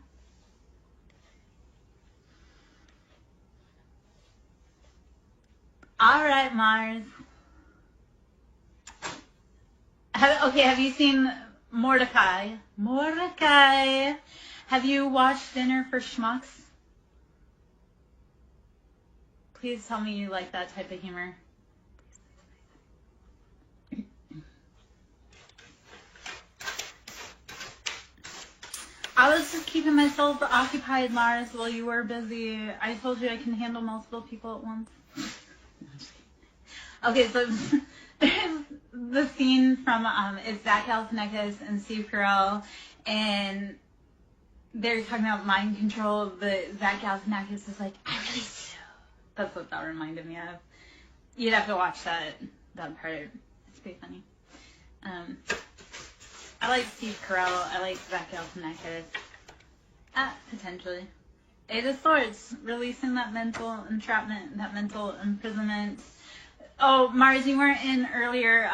Alright, Mars. Have you seen Mordecai? Mordecai! Have you watched Dinner for Schmucks? Please tell me you like that type of humor. I was just keeping myself occupied, Mars, while you were busy. I told you I can handle multiple people at once. Okay, so there's the scene from it's Zach Galifianakis and Steve Carell, and they're talking about mind control, but Zach Galifianakis is like, I really do. That's what that reminded me of. You'd have to watch that part. It's pretty funny. I like Steve Carell. I like Zach Galifianakis. Potentially. Eight of Swords, releasing that mental entrapment, that mental imprisonment. Oh, Mars, you weren't in earlier.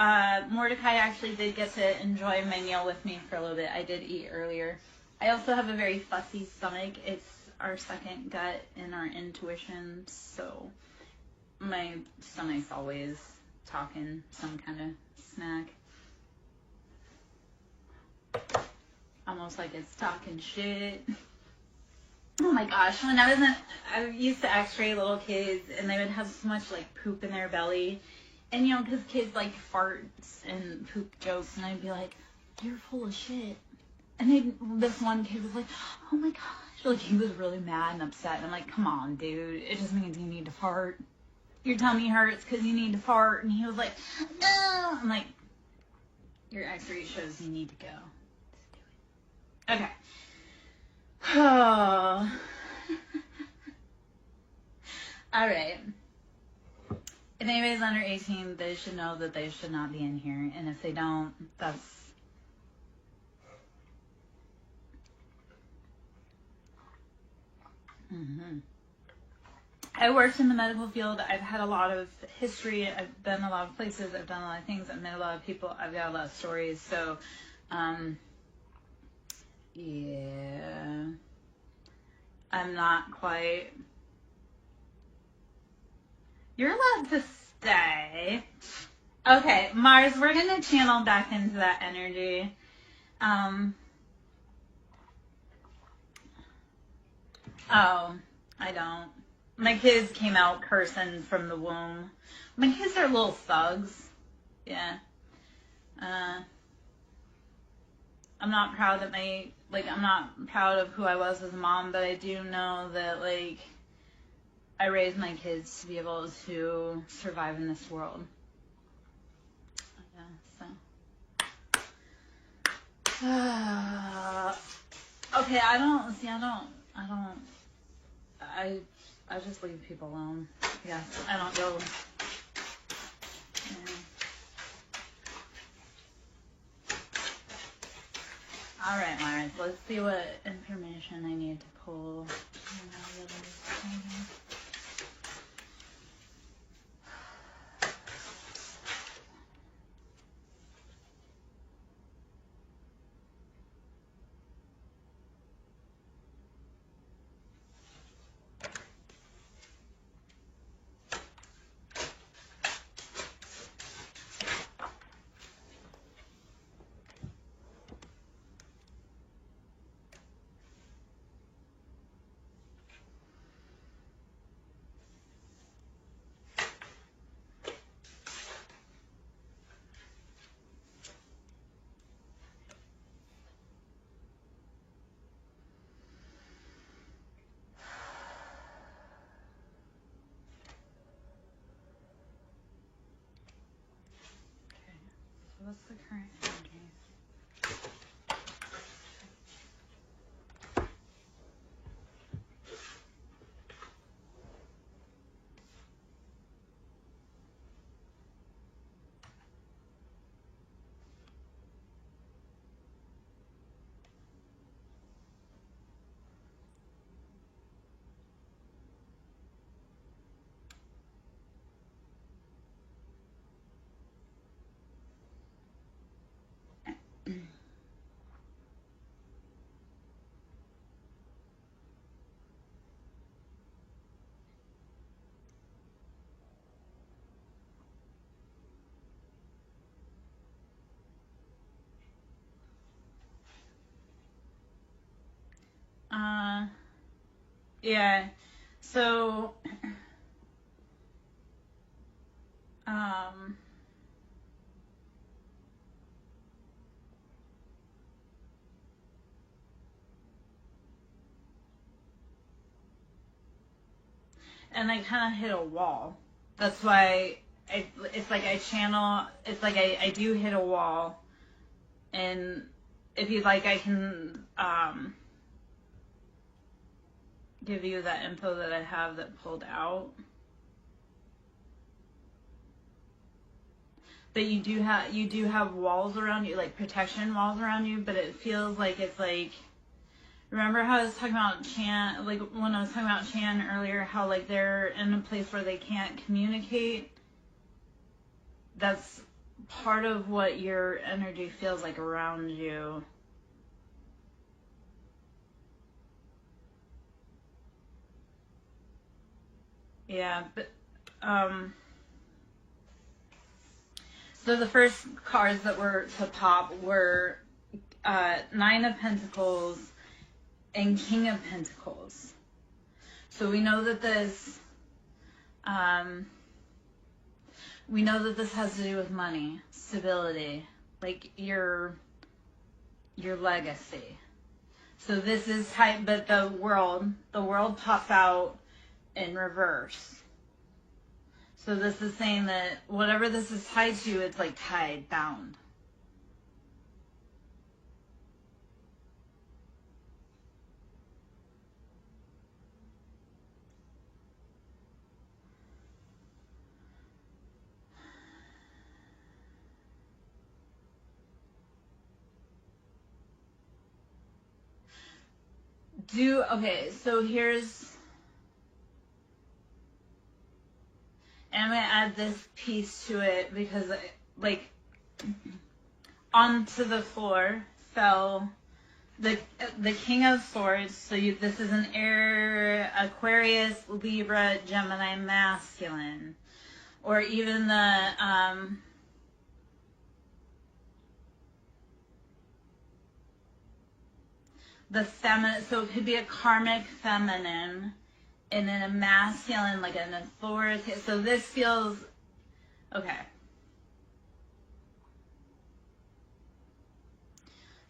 Mordecai actually did get to enjoy my meal with me for a little bit. I did eat earlier. I also have a very fussy stomach. It's our second gut and our intuition, so my stomach's always talking some kind of snack. almost like it's talking shit. Oh my gosh, when I used to x-ray little kids, and they would have so much, like, poop in their belly. And, you know, because kids like farts and poop jokes, and I'd be like, you're full of shit. And this one kid was like, oh my gosh. Like, he was really mad and upset. And I'm like, come on, dude. It just means you need to fart. Your tummy hurts because you need to fart. And he was like, no. I'm like, your x-ray shows you need to go. Just do it. Okay. Oh. All right. If anybody's under 18, they should know that they should not be in here. And if they don't, that's... I worked in the medical field. I've had a lot of history. I've been a lot of places. I've done a lot of things. I've met a lot of people. I've got a lot of stories. So, yeah. I'm not quite... You're allowed to stay. Okay, Mars, we're going to channel back into that energy. Oh, I don't. My kids came out cursing from the womb. My kids are little thugs. Yeah. I'm not proud that I'm not proud of who I was as a mom, but I do know that, like, I raised my kids to be able to survive in this world. Yeah, so. Okay, I just leave people alone. Yes, I don't go. Yeah. All right, Myers, let's see what information I need to pull. What's the current energy? Yeah, so, and I kind of hit a wall. That's why it's like I channel, it's like I do hit a wall, and if you'd like, I can, give you that info that I have that pulled out. But you do have walls around you, like protection walls around you, but it feels like it's like, remember how I was talking about Chan, like when I was talking about Chan earlier, how like they're in a place where they can't communicate? That's part of what your energy feels like around you. Yeah, but, so the first cards that were to pop were Nine of Pentacles and King of Pentacles. So we know that this has to do with money, stability, like your legacy. So this is tight, but the world pops out in reverse. So this is saying that whatever this is tied to, it's like tied, bound. Okay, so here's, and I'm going to add this piece to it because, like, onto the floor fell the King of Swords. So this is an Air, Aquarius, Libra, Gemini masculine. Or even the feminine, so it could be a karmic feminine and then a masculine, like an authority. So this feels, okay.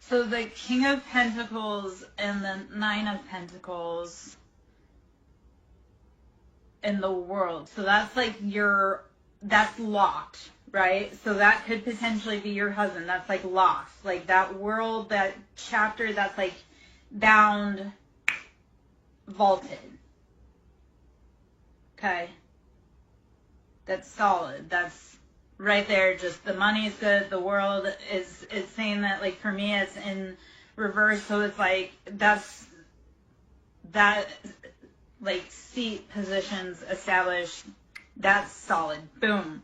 So the King of Pentacles and the Nine of Pentacles in the world. So that's like that's locked, right? So that could potentially be your husband. That's like locked. Like that world, that chapter, that's like bound, vaulted. Okay. That's solid. That's right there. Just the money is good. The world is saying that, like, for me, it's in reverse. So it's like, that, like, seat positions established. That's solid. Boom.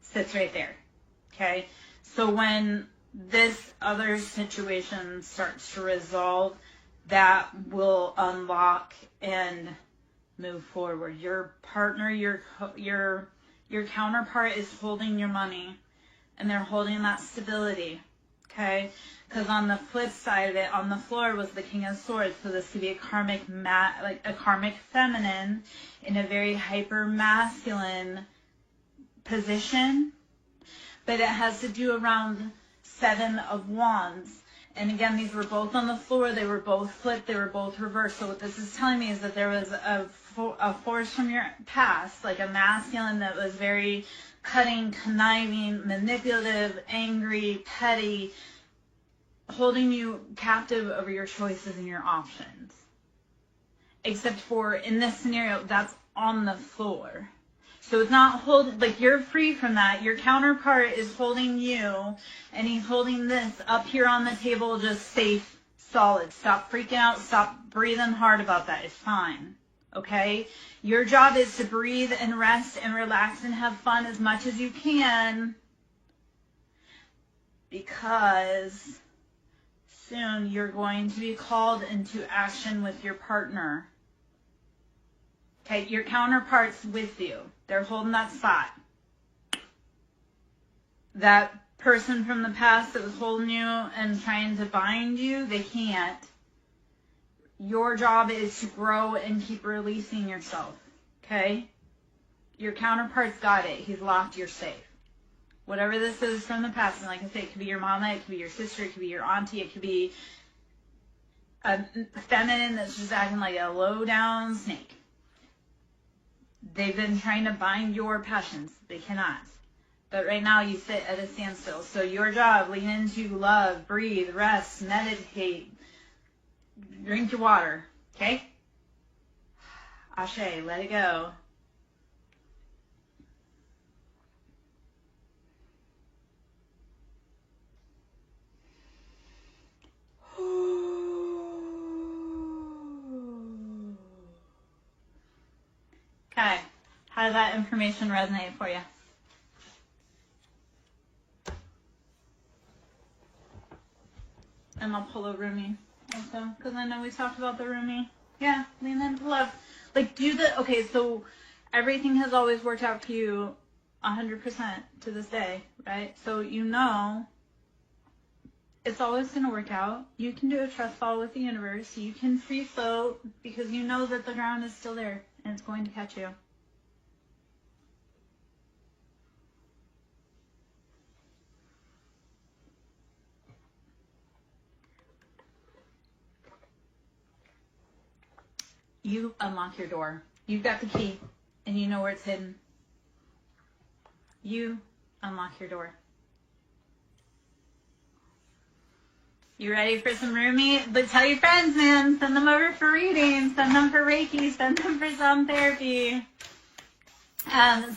Sits right there. Okay. So when this other situation starts to resolve, that will unlock and move forward. Your partner, your counterpart is holding your money, and they're holding that stability, okay? Because on the flip side of it, on the floor was the King of Swords. So this could be a karmic like a karmic feminine in a very hyper masculine position, but it has to do around Seven of Wands. And again, these were both on the floor. They were both flipped. They were both reversed. So what this is telling me is that there was a force from your past, like a masculine that was very cutting, conniving, manipulative, angry, petty, holding you captive over your choices and your options. Except for, in this scenario, that's on the floor. So it's not like you're free from that. Your counterpart is holding you, and he's holding this up here on the table, just safe, solid. Stop freaking out. Stop breathing hard about that. It's fine. Okay? Your job is to breathe and rest and relax and have fun as much as you can, because soon you're going to be called into action with your partner. Okay? Your counterpart's with you. They're holding that spot. That person from the past that was holding you and trying to bind you, they can't. Your job is to grow and keep releasing yourself. Okay? Your counterpart's got it. He's locked. You're safe. Whatever this is from the past, and like I say, it could be your mama, it could be your sister, it could be your auntie, it could be a feminine that's just acting like a low-down snake. They've been trying to bind your passions. They cannot. But right now you sit at a standstill. So your job, lean into love, breathe, rest, meditate, drink your water. Okay? Ashe, let it go. Okay. How did that information resonate for you? And I'll pull a roomie also, because I know we talked about the roomie. Yeah, lean into love. Like, okay, so everything has always worked out for you 100% to this day, right? So you know It's always going to work out. You can do a trust fall with the universe. You can free float because you know that the ground is still there and it's going to catch you. You unlock your door. You've got the key and you know where it's hidden. You unlock your door. You ready for some roomie? But tell your friends, man. Send them over for readings. Send them for Reiki. Send them for sound therapy.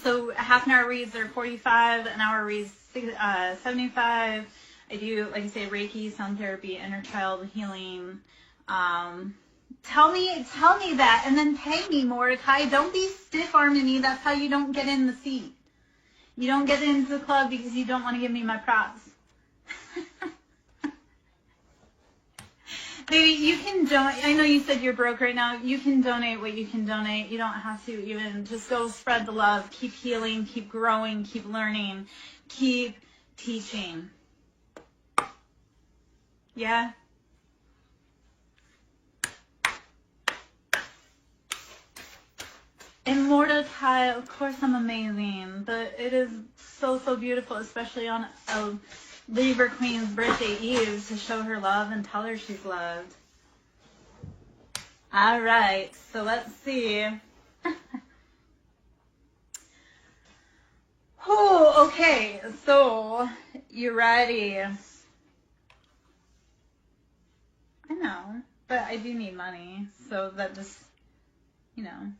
So half an hour reads are 45. An hour reads 75. I do, like I say, Reiki, sound therapy, inner child healing. Tell me that, and then pay me, Mordecai. Don't be stiff-arming me. That's how you don't get in the seat. You don't get into the club because you don't want to give me my props. Baby, you can donate. I know you said you're broke right now. You can donate what you can donate. You don't have to even. Just go spread the love. Keep healing. Keep growing. Keep learning. Keep teaching. Yeah? And Mordecai, of course I'm amazing. But it is so, so beautiful, especially on a Libra Queen's birthday eve, to show her love and tell her she's loved. All right, so let's see. Oh, okay, so you ready? I know, but I do need money, so that just, you know.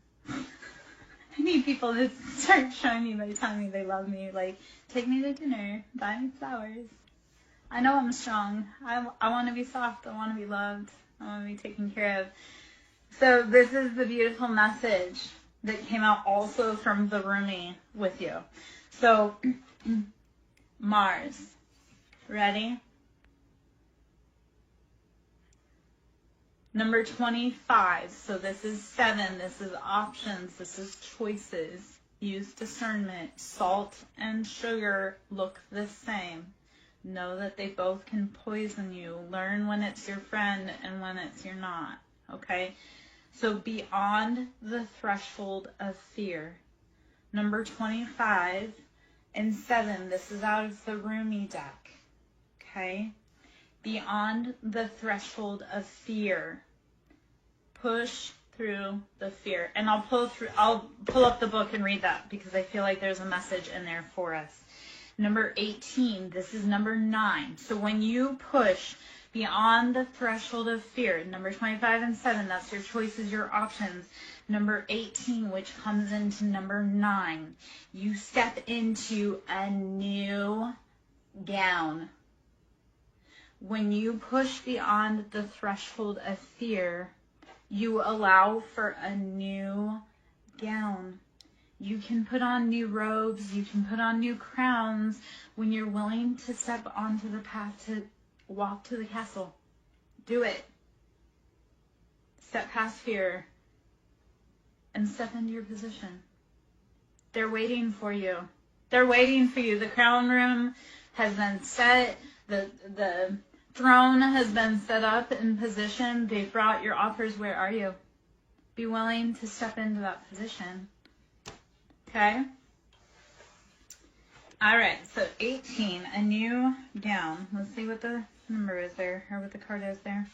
I need people to start showing me by telling me they love me. Like, take me to dinner, buy me flowers. I know I'm strong. I want to be soft. I want to be loved. I want to be taken care of. So this is the beautiful message that came out also from the roomie with you. So, Mars. Ready? Number 25, so this is 7, this is options, this is choices. Use discernment. Salt and sugar look the same. Know that they both can poison you. Learn when it's your friend and when it's your not, okay? So beyond the threshold of fear. Number 25 and 7, this is out of the roomie deck, okay? Beyond the threshold of fear. Push through the fear. And I'll pull up the book and read that because I feel like there's a message in there for us. Number 18, this is number 9. So when you push beyond the threshold of fear, number 25 and 7, that's your choices, your options. Number 18, which comes into number 9, you step into a new gown. When you push beyond the threshold of fear, you allow for a new gown. You can put on new robes. You can put on new crowns when you're willing to step onto the path to walk to the castle. Do it. Step past fear and step into your position. They're waiting for you. They're waiting for you. The crown room has been set. The throne has been set up in position. They've brought your offers. Where are you? Be willing to step into that position. Okay? All right, so 18, a new gown. Let's see what the number is there, or what the card is there.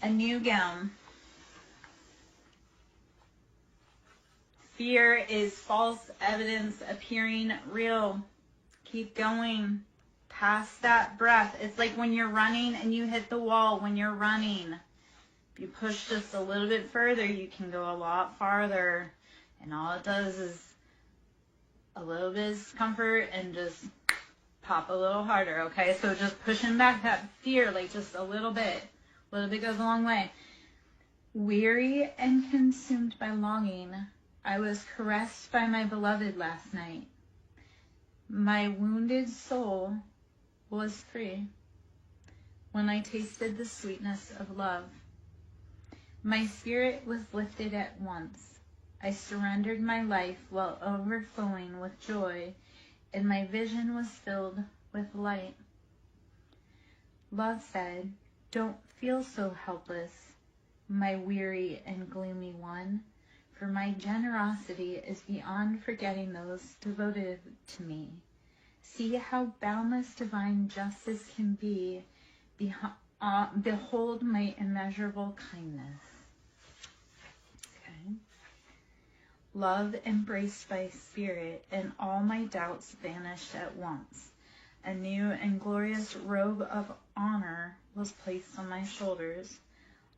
A new gown. Fear is false evidence appearing real. Keep going. Past that breath. It's like when you're running and you hit the wall. When you're running, if you push just a little bit further, you can go a lot farther. And all it does is a little bit of discomfort and just pop a little harder, okay? So just pushing back that fear, like just a little bit. A little bit goes a long way. Weary and consumed by longing, I was caressed by my beloved last night. My wounded soul was free when I tasted the sweetness of love. My spirit was lifted at once. I surrendered my life while overflowing with joy, and my vision was filled with light. Love said, "Don't feel so helpless, my weary and gloomy one, for my generosity is beyond forgetting those devoted to me. See how boundless divine justice can be. Behold my immeasurable kindness." Okay. Love embraced by spirit, and all my doubts vanished at once. A new and glorious robe of honor was placed on my shoulders.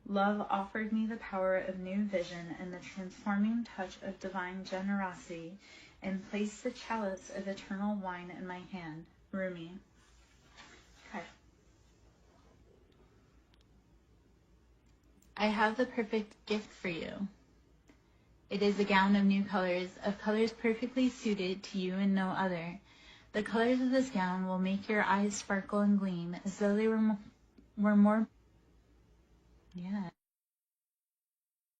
Love offered me the power of new vision and the transforming touch of divine generosity, and placed the chalice of eternal wine in my hand. Rumi. Okay. I have the perfect gift for you. It is a gown of new colors, of colors perfectly suited to you and no other. The colors of this gown will make your eyes sparkle and gleam as though they were more... Yeah.